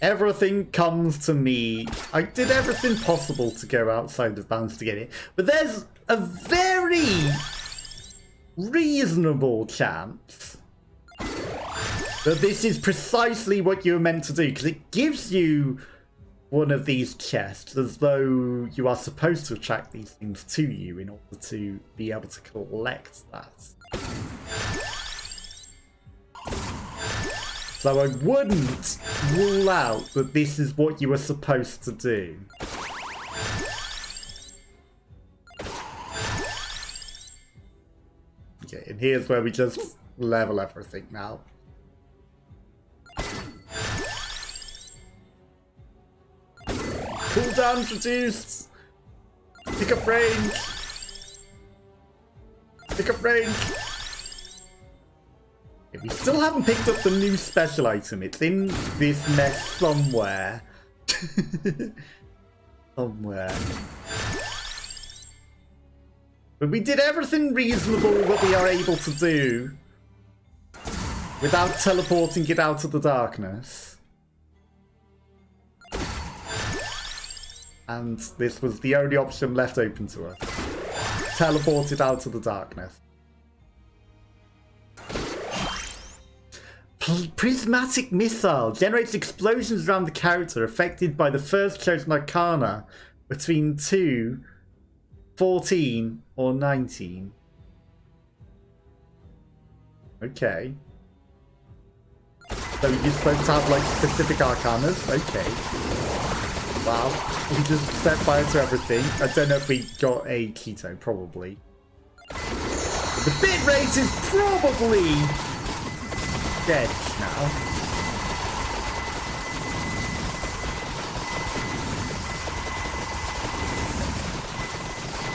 Everything comes to me. I did everything possible to go outside of bounds to get it. But there's a very reasonable chance that this is precisely what you were meant to do. Because it gives you one of these chests as though you are supposed to attract these things to you in order to be able to collect that. So I wouldn't rule out that this is what you were supposed to do. Okay, and here's where we just level everything now. Cooldown reduced. Pick up range. Pick up range. We still haven't picked up the new special item. It's in this mess somewhere. Somewhere. But we did everything reasonable that we are able to do without teleporting it out of the darkness. And this was the only option left open to us. Teleport it out of the darkness. Prismatic missile generates explosions around the character affected by the first chosen arcana between 2, 14, or 19. Okay. So you're supposed to have like specific arcanas? Okay. Wow. We just set fire to everything. I don't know if we got a keto, probably. The bit rate is probably dead now.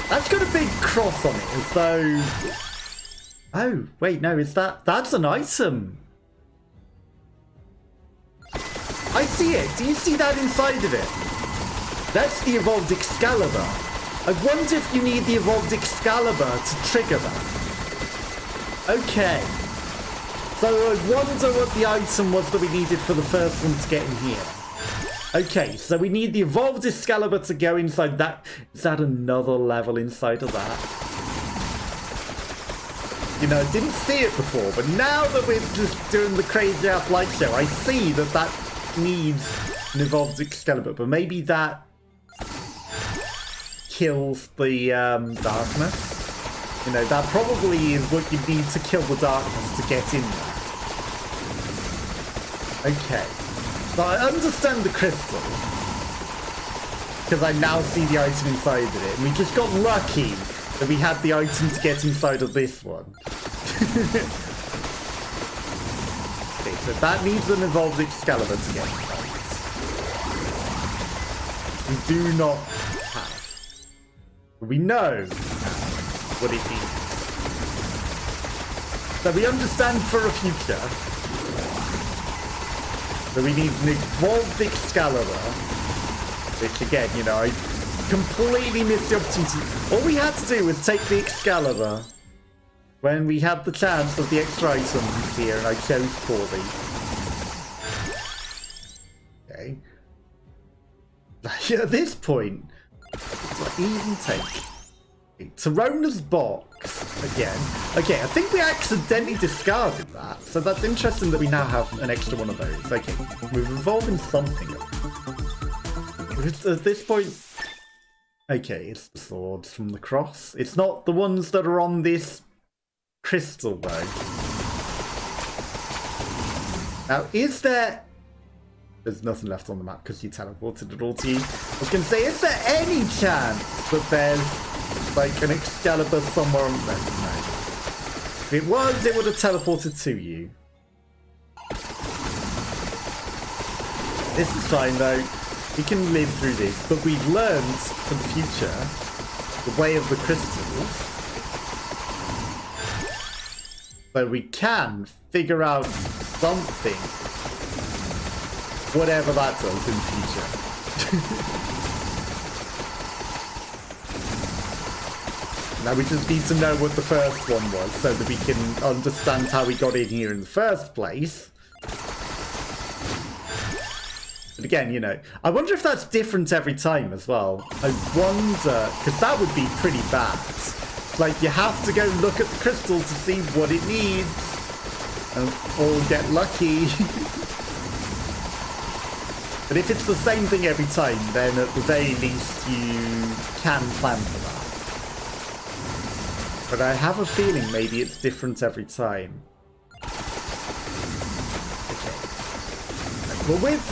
That's got a big cross on it, as though... Oh, wait, no, is that... That's an item. I see it. Do you see that inside of it? That's the evolved Excalibur. I wonder if you need the evolved Excalibur to trigger that. Okay. So I wonder what the item was that we needed for the first one to get in here. Okay, so we need the evolved Excalibur to go inside that. Is that another level inside of that? You know, I didn't see it before, but now that we're just doing the crazy ass light show, I see that that needs an evolved Excalibur, but maybe that kills the darkness. You know, that probably is what you need to kill the darkness to get in there. Okay. So I understand the crystal. Because I now see the item inside of it. And we just got lucky that we had the item to get inside of this one. Okay, so that needs an evolved Excalibur to get inside. We do not have. We know what it is. So we understand for a future that we need an evolved Excalibur, which again, you know, I completely missed the opportunity. All we had to do was take the Excalibur when we had the chance of the extra items here, and I chose poorly. Okay. At this point, what do I even take? Tarona's box again. Okay, I think we accidentally discarded that, so that's interesting that we now have an extra one of those. Okay, we're evolving something. At this point, okay, it's the swords from the cross. It's not the ones that are on this crystal though. Now, is there? There's nothing left on the map because you teleported it all to you. I was going to say, is there any chance that there's like an Excalibur somewhere on there? No. If it was, it would have teleported to you. This is fine though. We can live through this, but we've learned for the future the way of the crystals. So we can figure out something. Whatever that does in the future. Now we just need to know what the first one was so that we can understand how we got in here in the first place. But again, you know, I wonder if that's different every time as well. I wonder, because that would be pretty bad. Like, you have to go look at the crystal to see what it needs. Or get lucky. But if it's the same thing every time, then at the very least you can plan for that. But I have a feeling maybe it's different every time. Okay. Well, we've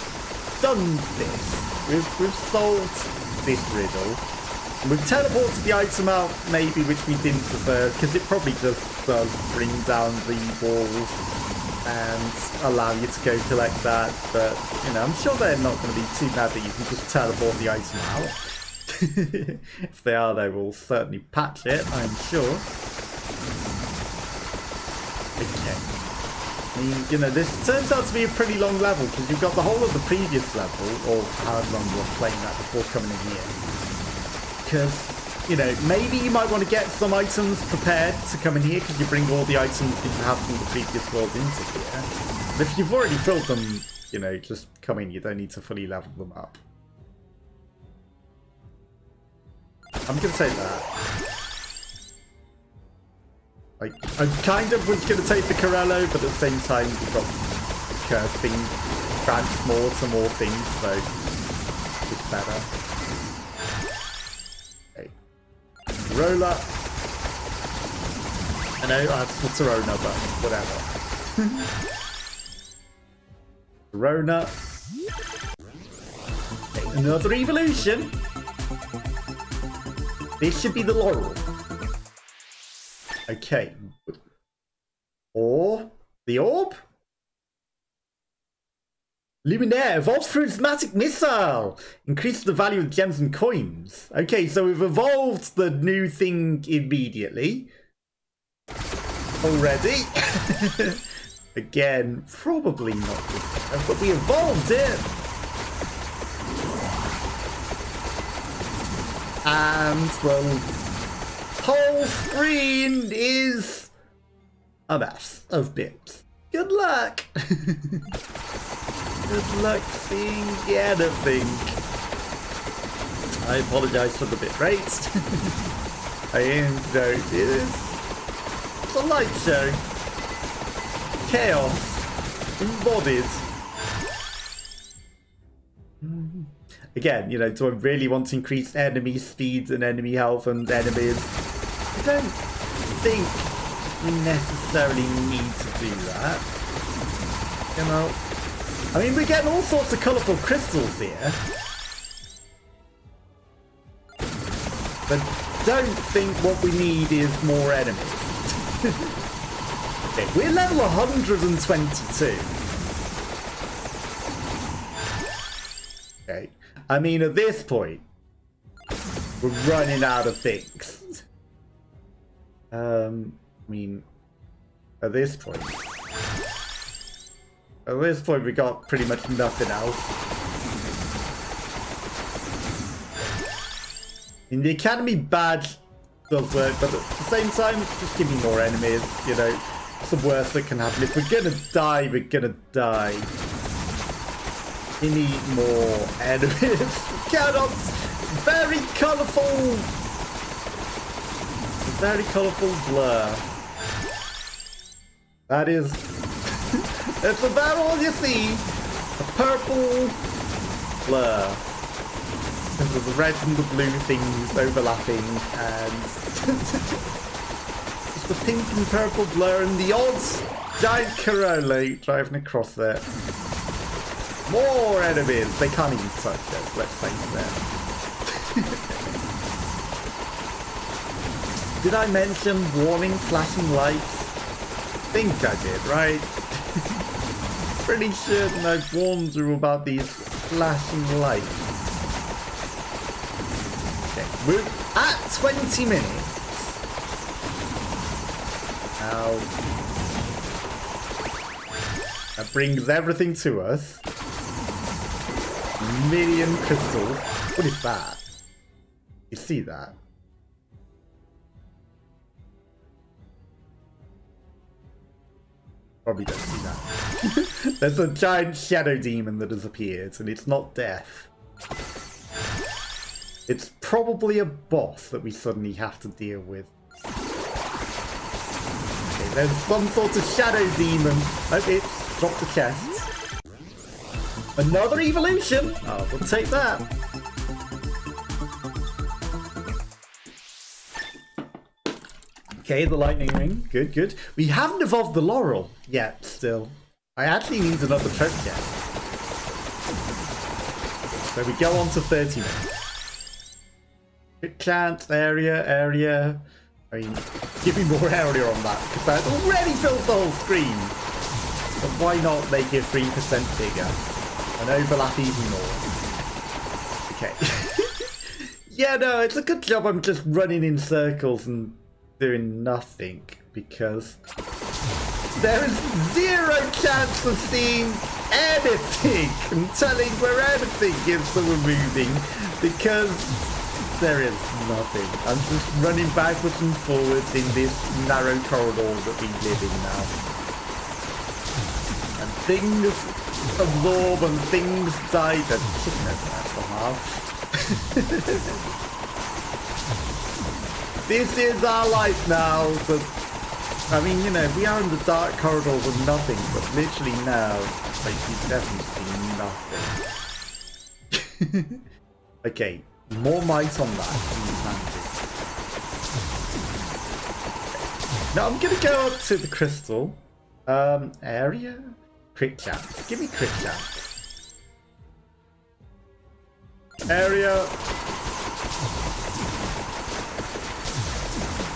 done this. We've solved this riddle. We've teleported the item out, maybe, which we didn't deserve, because it probably just does bring down the walls and allow you to go collect that. But, you know, I'm sure they're not going to be too mad that you can just teleport the item out. If they are, they will certainly patch it, I'm sure. Okay. I mean, you know, this turns out to be a pretty long level, because you've got the whole of the previous level, or however long you were playing that before coming in here. Because, you know, maybe you might want to get some items prepared to come in here, because you bring all the items that you have from the previous world into here. But if you've already filled them, you know, just come in, you don't need to fully level them up. I'm going to say that. Like, I kind of was going to take the Corello, but at the same time, we've got cursing grants more to more things, so it's better. Okay. Roller. I know that's for Torona, but whatever. Torona. Okay, another evolution. This should be the Laurel. Okay. Or the Orb? Luminaire evolves through Prismatic Missile. Increases the value of gems and coins. Okay, so we've evolved the new thing immediately. Already. Again, probably not good, but we evolved it. And the whole screen is a mess of bits. Good luck! Good luck seeing anything. I apologise for the bit rate. I am, it is a light show. Chaos embodied. Again, you know, do I really want to increase enemy speeds and enemy health and enemies? I don't think we necessarily need to do that. You know, I mean, we're getting all sorts of colourful crystals here. But don't think what we need is more enemies. Okay, we're level 122. Okay, I mean, at this point, we're running out of things. I mean, at this point we got pretty much nothing else. In the Academy badge does work, but at the same time, just give me more enemies, you know. It's the worst that can happen. If we're gonna die, we're gonna die. We need more enemies. Cannot. Very colourful blur. That is... That's about all you see. A purple blur. Because of the red and the blue things overlapping, and just the pink and purple blur and the odds giant Corolla driving across there. More enemies! They can't even touch us, let's face it. Did I mention warning flashing lights? I think I did, right? Pretty certain I've warned you about these flashing lights. We're at 20 minutes. Now, that brings everything to us. Million crystals. What is that? You see that? Probably don't see that. There's a giant shadow demon that has appeared, and it's not death. It's probably a boss that we suddenly have to deal with. Okay, there's some sort of shadow demon. Oh, it's dropped the chest. Another evolution! Oh, we'll take that. Okay, the lightning ring. Good, good. We haven't evolved the laurel yet, still. I actually need another treasure chest. So we go on to 30 minutes. Chance, area. I mean, give me more area on that, because that already fills the whole screen. But why not make it 3% bigger and overlap even more? Okay. Yeah, no, it's a good job I'm just running in circles and doing nothing, because there is zero chance of seeing anything and telling where anything is that we're moving, because there is nothing. I'm just running backwards and forwards in this narrow corridor that we live in now. And things absorb and things die. There's chickens somehow. This is our life now. But, I mean, you know, we are in the dark corridors of nothing, but literally now, like, you definitely see nothing. Okay. More might on that. Now I'm gonna go up to the crystal. Area? Crit chance. Give me crit chance. Area.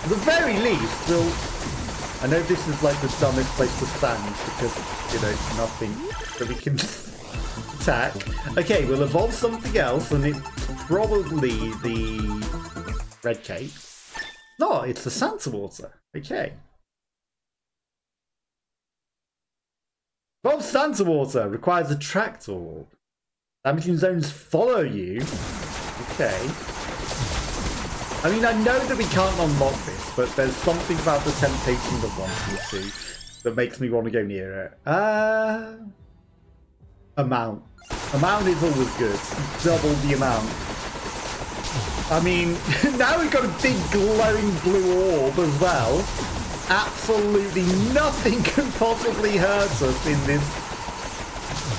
At the very least, we'll... I know this is like the dumbest place to stand because, you know, nothing that we can attack. Okay, we'll evolve something else, and it's probably the red cape. No, it's the Santa water. Okay. Evolve Santa water requires a tractor. Damaging zones follow you. Okay. I mean, I know that we can't unlock this, but there's something about the temptation of wanting to that makes me want to go near it. Amount. Amount is always good. Double the amount. I mean, now we've got a big glowing blue orb as well. Absolutely nothing can possibly hurt us in this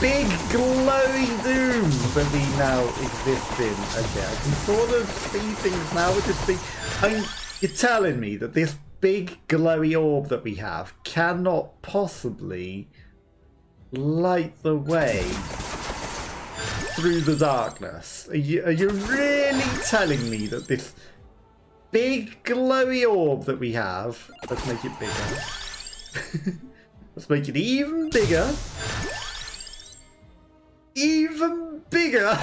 big glowing doom that we now exist in. Okay, I can sort of see things now with this thing. I mean, you're telling me that this big glowy orb that we have cannot possibly light the way through the darkness. Are you really telling me that this big glowy orb that we have, let's make it bigger. Let's make it even bigger. Even bigger.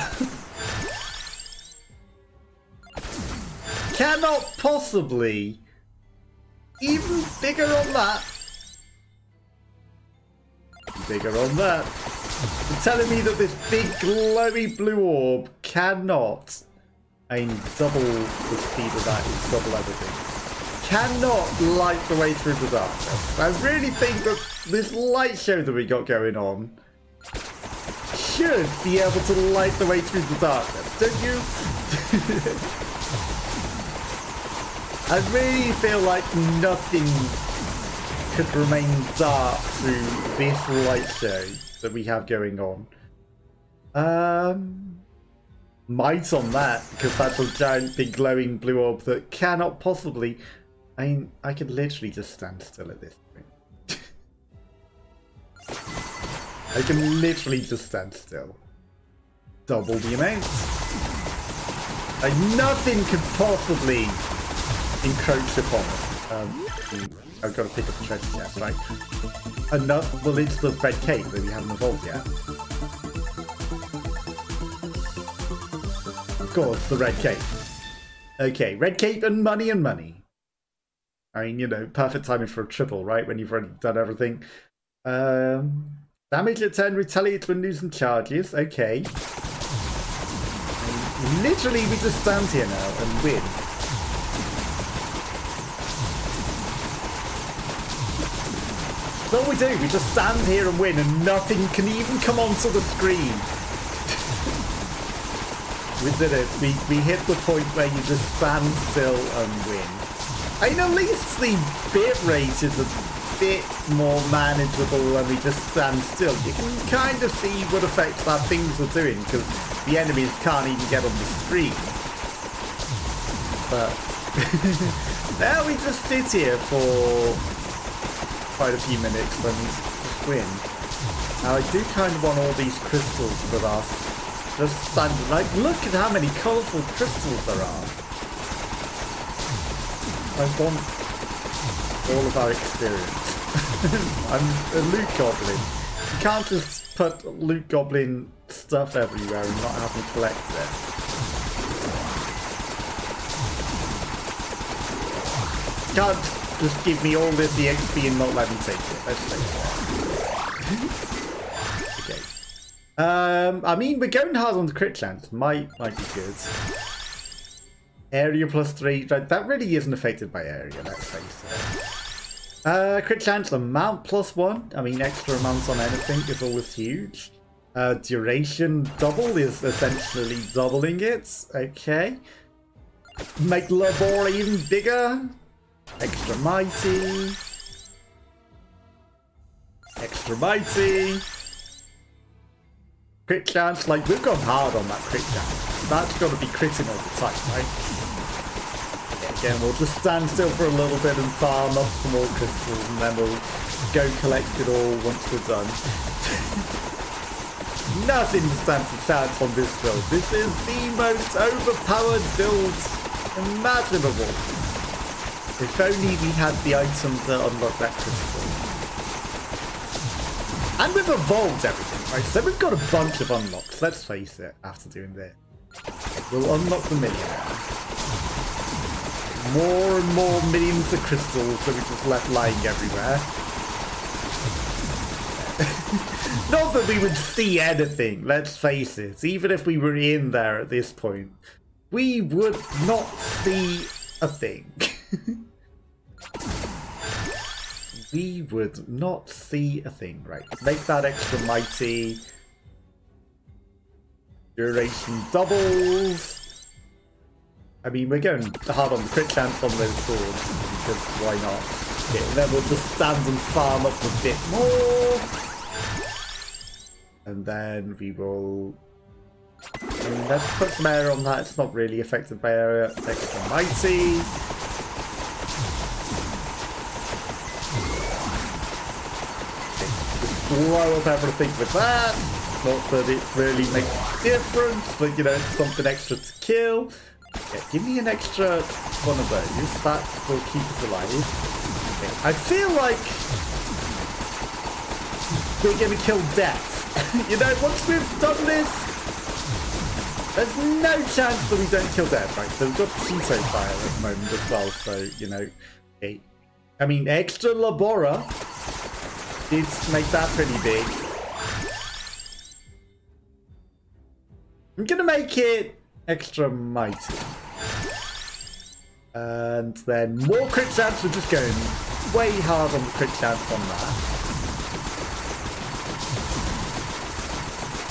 Cannot possibly. Even bigger on that. Bigger on that. You're telling me that this big glowy blue orb cannot, I mean, double the speed of that is double everything, cannot light the way through the darkness. I really think that this light show that we got going on should be able to light the way through the darkness, don't you? I really feel like nothing could remain dark through this light show that we have going on. Might on that, because that's a giant big glowing blue orb that cannot possibly... I mean, I could literally just stand still at this point. I can literally just stand still. Double the amount. Like, nothing could possibly encroach upon it. I've got to pick up the treasure chest, right? Enough. Well, it's the red cape that we haven't evolved yet. Of course, the red cape. Okay, red cape and money and money. I mean, you know, perfect timing for a triple, right? When you've already done everything. Damage at turn, retaliate when losing charges. Okay. And literally, we just stand here now and win. That's all we do. We just stand here and win, and nothing can even come onto the screen. We did it. We hit the point where you just stand still and win. I mean, at least the bit rate is a bit more manageable when we just stand still. You can kind of see what effects our things are doing, because the enemies can't even get on the screen. But now we just sit here for quite a few minutes and win. Now I do kind of want all these crystals for us. Just standing, like, look at how many colourful crystals there are. I want all of our experience. I'm a loot goblin. You can't just put loot goblin stuff everywhere and not have me collect it. You can't just give me all this EXP and not let me take it. Let's take it. Okay. I mean, we're going hard on the crit chance. Might be good. Area +3, right, that really isn't affected by area, let's face it. Crit chance amount +1, I mean, extra amounts on anything is always huge. Duration double is essentially doubling it, okay. Make Labora even bigger. Extra mighty. Extra mighty. Crit chance, like, we've gone hard on that crit chance. That's got to be critting all the time, right? Again, we'll just stand still for a little bit and farm up some more crystals, and then we'll go collect it all once we're done. Nothing stands a chance on this build. This is the most overpowered build imaginable. If only we had the item to unlock that crystal. And we've evolved everything, right? So we've got a bunch of unlocks, let's face it, after doing this. We'll unlock the millionaire. More and more millions of crystals that we just left lying everywhere. Not that we would see anything, let's face it. Even if we were in there at this point, we would not see a thing. We would not see a thing. Right, make that extra mighty. Duration doubles. I mean, we're going hard on the crit chance on those swords, because why not? Okay, and then we'll just stand and farm up a bit more. And then we will... let's put some air on that. It's not really affected by area. Extra mighty. Okay, just blow up everything with that. Not that it really makes a difference, but you know, it's something extra to kill. Yeah, give me an extra one of those. That will keep us alive. Okay. I feel like we're going to kill death. You know, once we've done this, there's no chance that we don't kill death. Right, so we've got Cheeto Fire at the moment as well, so, you know. Okay. I mean, extra Labora did make that pretty big. I'm going to make it extra mighty. And then more crit chance. We're just going way hard on the crit chance on that.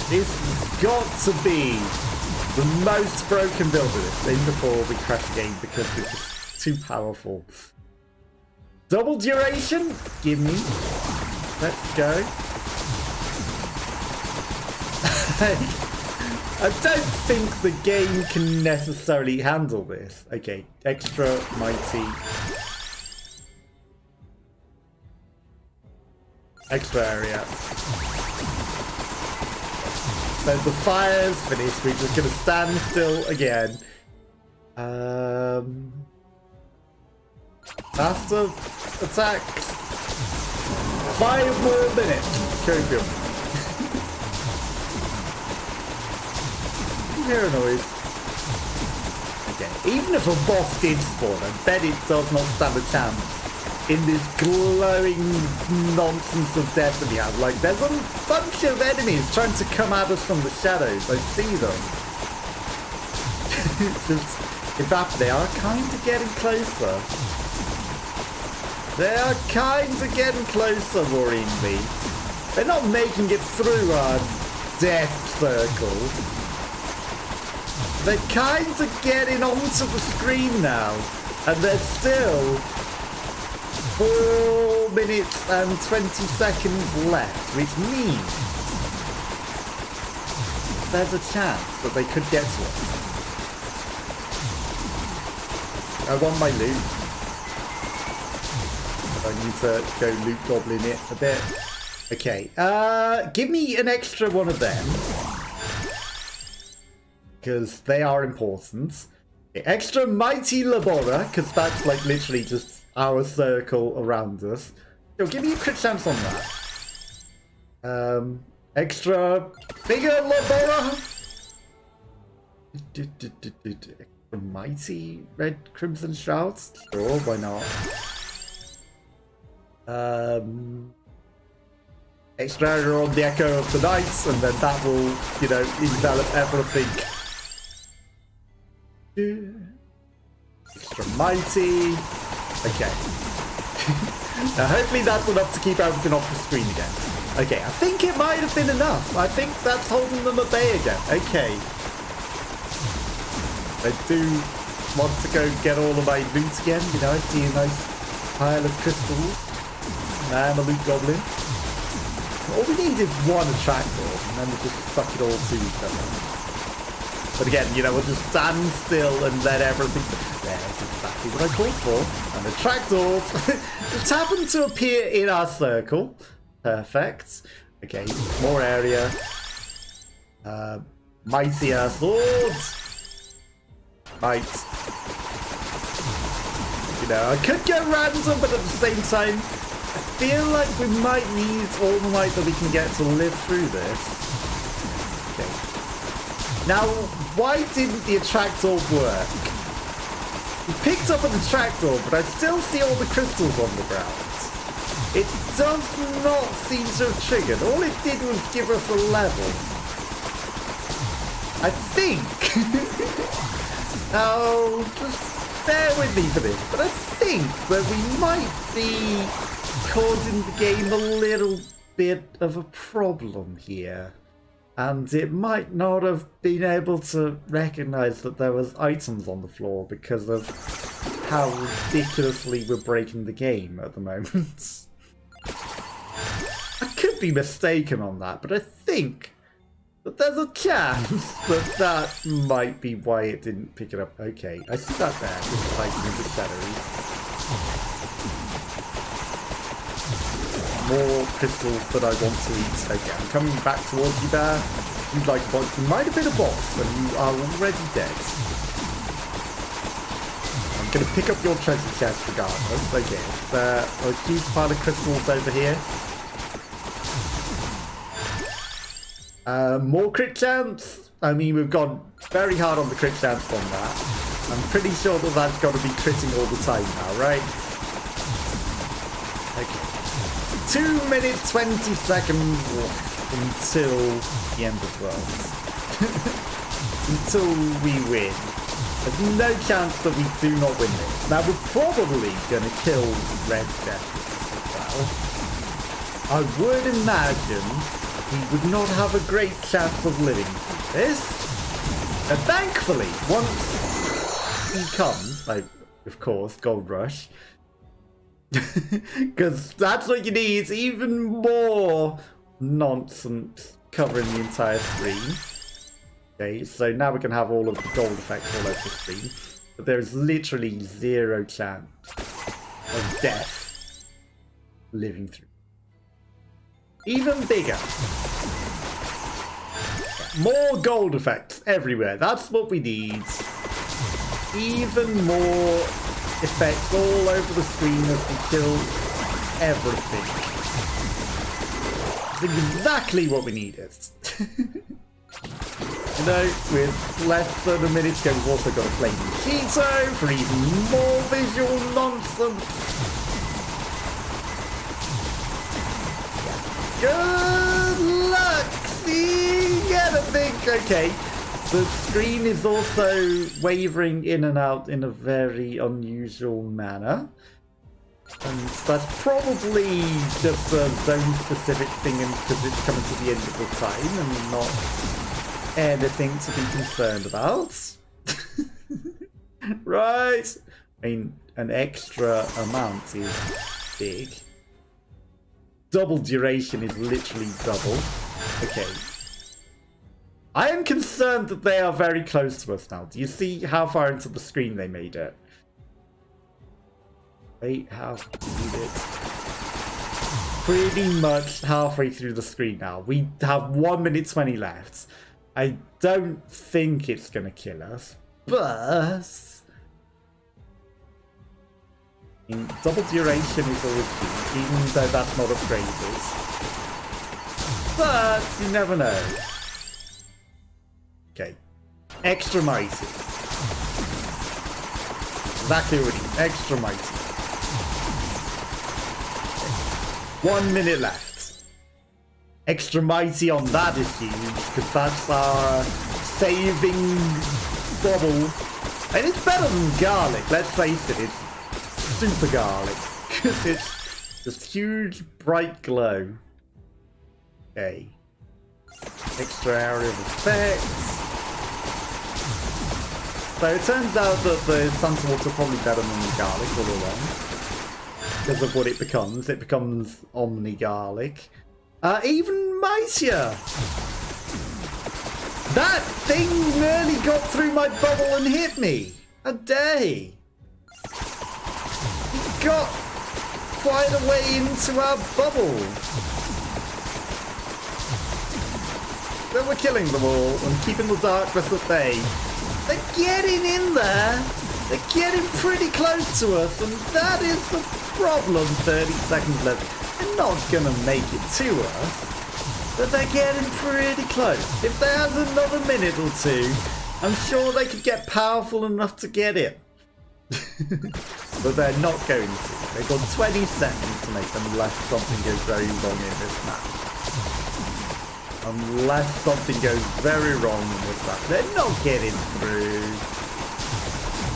This has got to be the most broken build of this thing before we crash the game, because it's just too powerful. Double duration? Give me. Let's go. I don't think the game can necessarily handle this. Okay, extra mighty. Extra area. So the fire's finished. We're just going to stand still again. Faster attacks. 5 more minutes. Copium. Hear a noise. Okay, even if a boss did spawn, I bet it does not stand a chance in this glowing nonsense of death that we have. Like, there's a bunch of enemies trying to come at us from the shadows. I see them. In fact, they are kind of getting closer. They are kind of getting closer, worryingly. They're not making it through our death circle. They're kind of getting onto the screen now, and they're still 4 minutes and 20 seconds left, which means there's a chance that they could get to us. I want my loot. I need to go loot goblin it a bit. Okay, give me an extra one of them, because they are important. Extra mighty Labora, because that's like literally just our circle around us. Yo, give me a crit chance on that. Extra bigger Labora. Extra mighty red crimson shrouds. Sure, why not? Extra area on the echo of the nights, and then that will, you know, envelop everything. Extra mighty. Okay. Now hopefully that's enough to keep everything off the screen again. Okay, I think it might have been enough. I think that's holding them at bay again. Okay. I do want to go get all of my loot again. You know, I see a nice pile of crystals. And a loot goblin. All we need is one attractor, and then we'll just suck it all to each other. But again, you know, we'll just stand still and let everything... There's exactly what I called for. An attractor just happened to appear in our circle. Perfect. Okay, more area. Mightier swords. Might. You know, I could go random, but at the same time, I feel like we might need all the might that we can get to live through this. Okay. Now, why didn't the attractor work? We picked up an attractor, but I still see all the crystals on the ground. It does not seem to have triggered. All it did was give us a level. I think Now, just bear with me for this, but I think that we might be causing the game a little bit of a problem here. And it might not have been able to recognize that there was items on the floor because of how ridiculously we're breaking the game at the moment. I could be mistaken on that, but I think that there's a chance that that might be why it didn't pick it up. Okay, I see that there, just fighting with the celery. More crystals that I want to eat. Okay, I'm coming back towards you there. You'd like a box. You might have been a boss, but you are already dead. I'm going to pick up your treasure chest regardless. Okay, there's a huge pile of crystals over here. More crit chance. I mean, we've gone very hard on the crit chance on that. I'm pretty sure that that's got to be critting all the time now, right? Okay. 2 minutes, 20 seconds until the end of the world. Until we win. There's no chance that we do not win this. Now, we're probably going to kill Red Death as well. I would imagine we would not have a great chance of living through this. And thankfully, once he comes, like, of course, Gold Rush, because that's what you need. It's even more nonsense covering the entire screen. Okay, so now we can have all of the gold effects all over the screen. But there's literally 0 chance of death living through. Even bigger. More gold effects everywhere. That's what we need. Even more effects all over the screen as we kill everything. That's exactly what we needed. You know, with less than a minute to go, we've also got a flaming Cheeto for even more visual nonsense. Good luck! See, get a think. Okay, the screen is also wavering in and out in a very unusual manner. And that's probably just a zone-specific thing because it's coming to the end of the time and not anything to be concerned about. Right? I mean, an extra amount is big. Double duration is literally double. Okay. I am concerned that they are very close to us now. Do you see how far into the screen they made it? They have made it pretty much halfway through the screen now. We have 1 minute 20 left. I don't think it's going to kill us, but double duration is always key, even though that's not upgraded. But you never know. Okay. Extra mighty. Exactly what we need. Extra mighty. Okay. 1 minute left. Extra mighty on that is huge, because that's our saving bubble. And it's better than garlic, let's face it. It's super garlic, because it's just huge bright glow. Okay. Extra area of effects. So it turns out that the Sunwater are probably better than the garlic all along. Because of what it becomes. It becomes Omni Garlic. Even mightier! That thing nearly got through my bubble and hit me! A day! It got quite a way into our bubble! But we're killing them all and keeping the darkness at bay. They're getting in there! They're getting pretty close to us, and that is the problem. 30 seconds left. They're not gonna make it to us, but they're getting pretty close. If they had another minute or two, I'm sure they could get powerful enough to get it. But they're not going to. They've got 20 seconds to make them unless something goes very wrong in this map. Unless something goes very wrong with that. They're not getting through.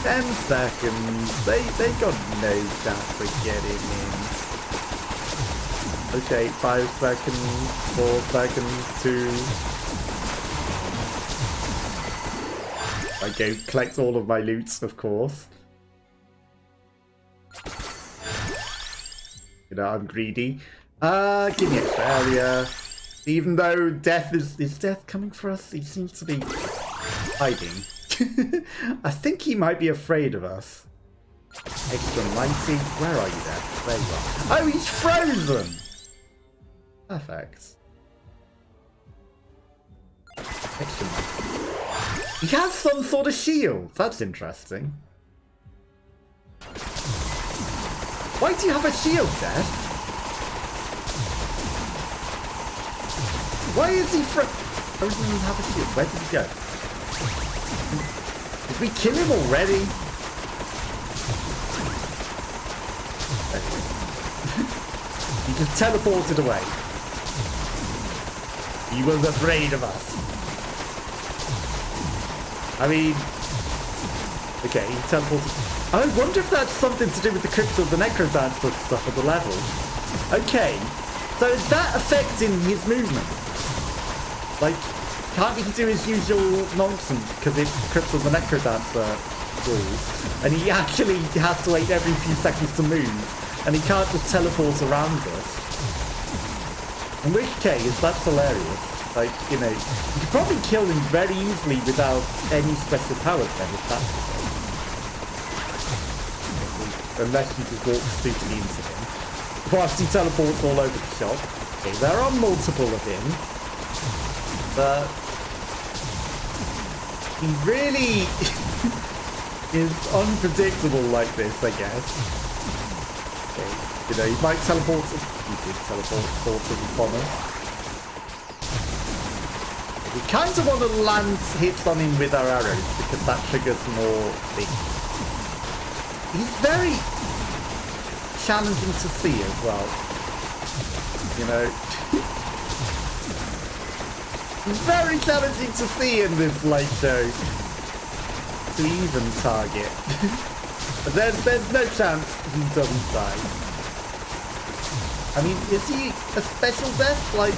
10 seconds. They got no chance for getting in. Okay, 5 seconds, 4 seconds, 2. I go collect all of my loots, of course. You know, I'm greedy. Give me extra area. Even though death is death coming for us? He seems to be hiding. I think he might be afraid of us. Extra 90. Where are you there? There you are. Oh, he's frozen! Perfect. Extra 90. He has some sort of shield. That's interesting. Why do you have a shield, Death? Why is he frozen? How does he have a shield? Where did he go? Did we kill him already? He just teleported away. He was afraid of us. I mean... Okay, he teleported... I wonder if that's something to do with the crypt or the necrodancer stuff at the level. Okay, so is that affecting his movement? Like, can't he do his usual nonsense because it's crypt or the necrodancer rules? And he actually has to wait every few seconds to move, and he can't just teleport around us. In which case, that's hilarious. Like, you know, you could probably kill him very easily without any special powers then, if that's the case. Unless you just walk stupidly into him. Whilst he teleports all over the shop. Okay, there are multiple of him. But... he really is unpredictable like this, I guess. Okay, you know, he might teleport... he did teleport upon us. We kind of want to land hits on him with our arrows because that triggers more things. He's very challenging to see as well. You know, he's very challenging to see in this light show to even target. But there's no chance he doesn't die. I mean, is he a special death? Like,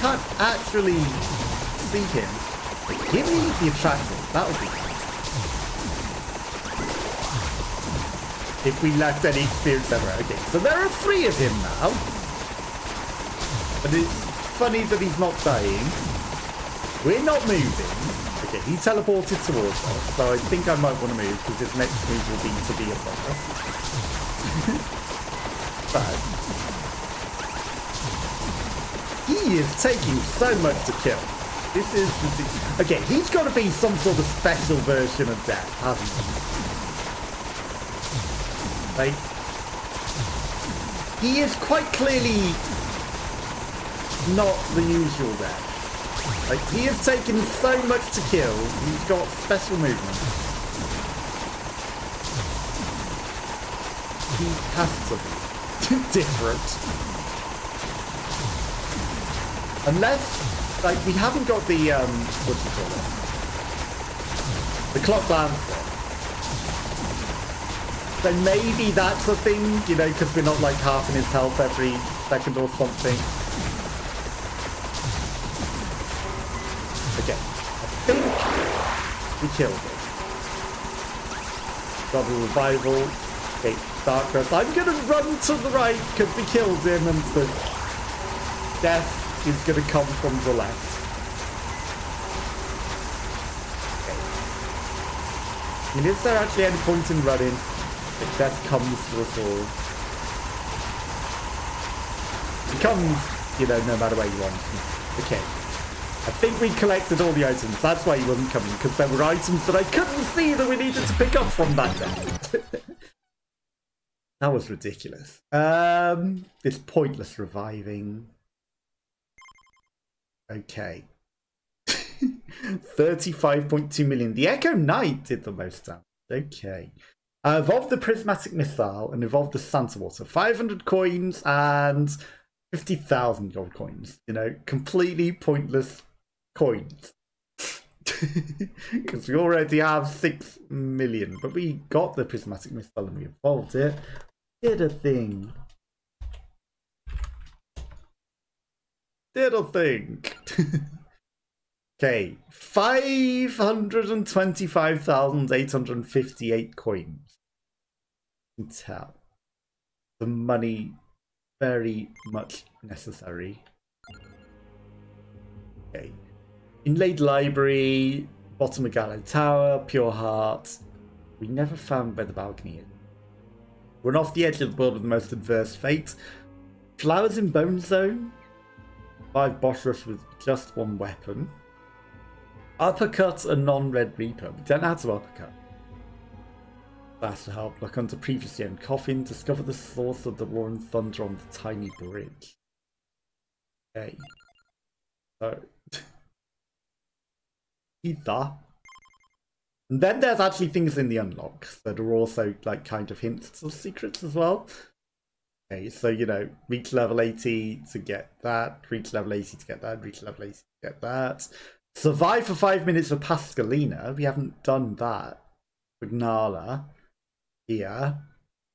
can't actually see him. Give me the attraction. That would be nice. If we lacked any experience ever. Okay, so there are 3 of him now. But it's funny that he's not dying. We're not moving. Okay, he teleported towards us, so I think I might want to move because his next move will be to be above us. But he is taking so much to kill. This is ridiculous. Okay, he's got to be some sort of special version of death, hasn't he? Like, he is quite clearly not the usual death. Like, he has taken so much to kill, he's got special movement. He has to be different. Unless, like, we haven't got the, what do you call it? The clock lancer. So maybe that's a thing, you know, because we're not like halving his health every second or something. Okay, I think we killed it. Double revival. Okay, dark growth. I'm going to run to the right because we killed him and the death is going to come from the left. Okay. I mean, is there actually any point in running? If death comes to us all. It comes, you know, no matter where you want. Okay. I think we collected all the items. That's why he wasn't coming, because there were items that I couldn't see that we needed to pick up from that death. That was ridiculous. This pointless reviving. Okay. 35.2 million. The Echo Knight did the most damage. Okay. Evolved the prismatic missile and evolved the Santa Water. 500 coins and 50,000 gold coins. You know, completely pointless coins. Because we already have 6 million. But we got the prismatic missile and we evolved it. Did a thing. Did a thing. Okay, 525,858 coins. You can tell. The money very much necessary. Okay. Inlaid library, bottom of Gallow Tower, pure heart. We never found where the balcony is. Run off the edge of the world with the most adverse fate. Flowers in Bone Zone. 5 boss rush with just 1 weapon. Uppercut a non-red reaper. We don't know how to uppercut. That's to help. Look under previously owned coffin. Discover the source of the roar and thunder on the tiny bridge. Okay. So. Either. And then there's actually things in the unlocks that are also like kind of hints of secrets as well. Okay, so you know, reach level 80 to get that, reach level 80 to get that, reach level 80 to get that. Survive for 5 minutes with Pascalina. We haven't done that. With Nala. Here.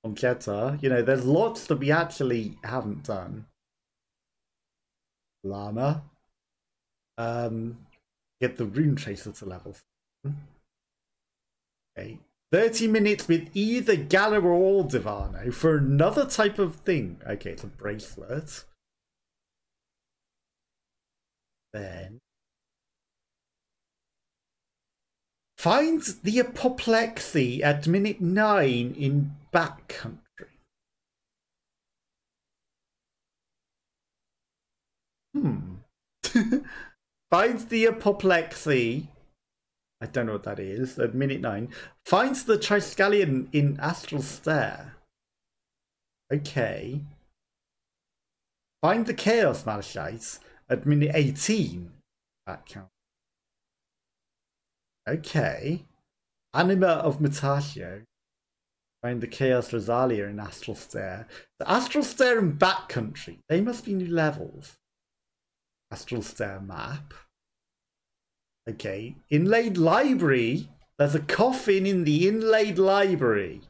On Jetta. You know, there's lots that we actually haven't done. Llama. Get the Rune Tracer to level 7. Okay. 30 minutes with either Gala or Divano for another type of thing. Okay, it's a bracelet. Then. Find the apoplexy at minute 9 in backcountry. Finds the apoplexy. I don't know what that is. At minute 9. Finds the Triskelion in Astral Stare. Okay. Find the Chaos Malachite at minute 18. Backcountry. Okay. Anima of Mutatio. Find the Chaos Rosalia in Astral Stare. The Astral Stare and Backcountry. They must be new levels. Astral Stare map. Okay. Inlaid library. There's a coffin in the inlaid library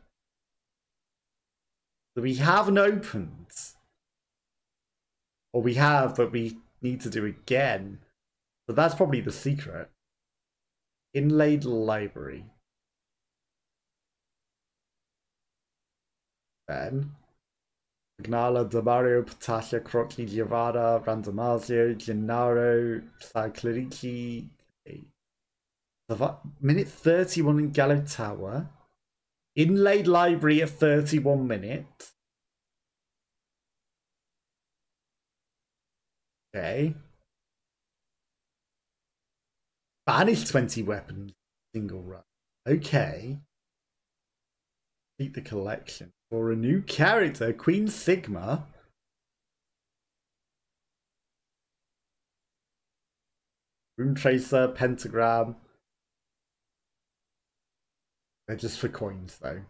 that we haven't opened. Or we have, but we need to do again. So that's probably the secret. Inlaid library. Then Ignala, Damario, Potasia, Crocchi, Giovanna, Randamazio, Gennaro, Cyclerici. Minute 31 in Gallo Tower. Inlaid library at 31 minutes. Okay. Banish 20 weapons. Single run. Okay. Complete the collection. For a new character, Queen Sigma. Rune Tracer, Pentagram. They're just for coins, though.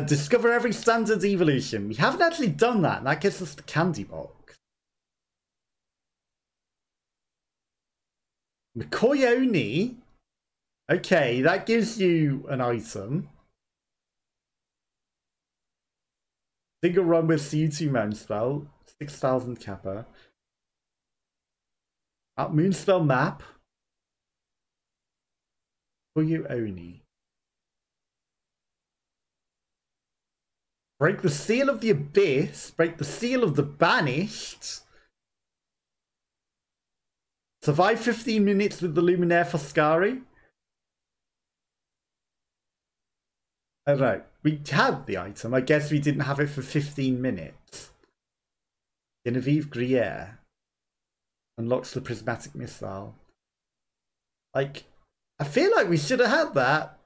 Discover every standard evolution. We haven't actually done that, and that gets us the candy box. Mikoyoni. Okay, that gives you an item. Single run with CU2 Moonspell. 6,000 Kappa. Moonspell map. Koyo-Oni. Break the seal of the abyss. Break the seal of the banished. Survive 15 minutes with the Luminaire Foscari. Oh no, we had the item. I guess we didn't have it for 15 minutes. Genevieve Gruyere. Unlocks the prismatic missile. Like, I feel like we should have had that.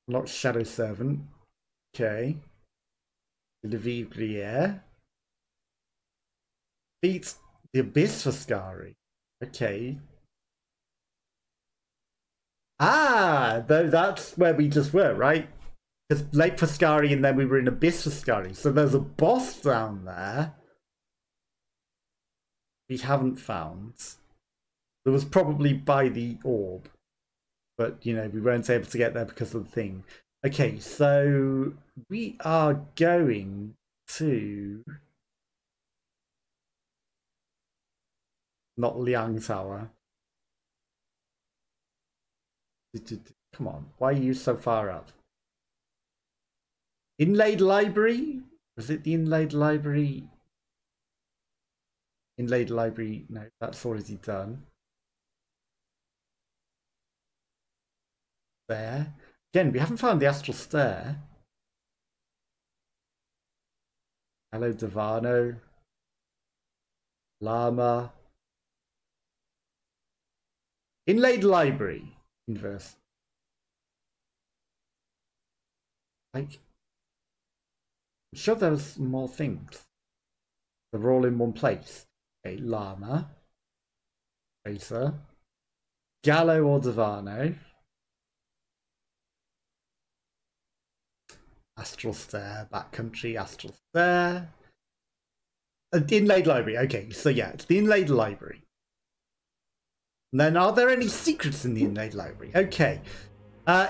Unlocks Shadow Servant. Okay. Genevieve Gruyere. Beat the Abyss Foscari. Okay. Ah, though that's where we just were, right? Because Lake Foscari and then we were in Abyss Foscari. So there's a boss down there. we haven't found. There was probably by the orb, but you know, we weren't able to get there because of the thing. Okay, so we are going to not Liang Tower. Come on, why are you so far up? Inlaid library? Was it the inlaid library? Inlaid library, no, that's already done. There. Again, we haven't found the astral stair. Hello, Devano. Llama. Inlaid library. Inverse. Like, I'm sure there's more things. They're all in one place. Okay, Llama. Racer. Gallo or Devano. Astral stair. Backcountry. Astral stair. Inlaid library. Okay, so yeah, it's the inlaid library. And then, are there any secrets in the inlaid library? Okay.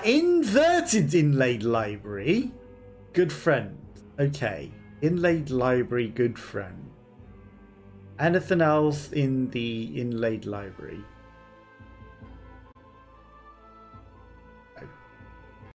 Inverted inlaid library. Good friend. Okay. Inlaid library, good friend. Anything else in the inlaid library?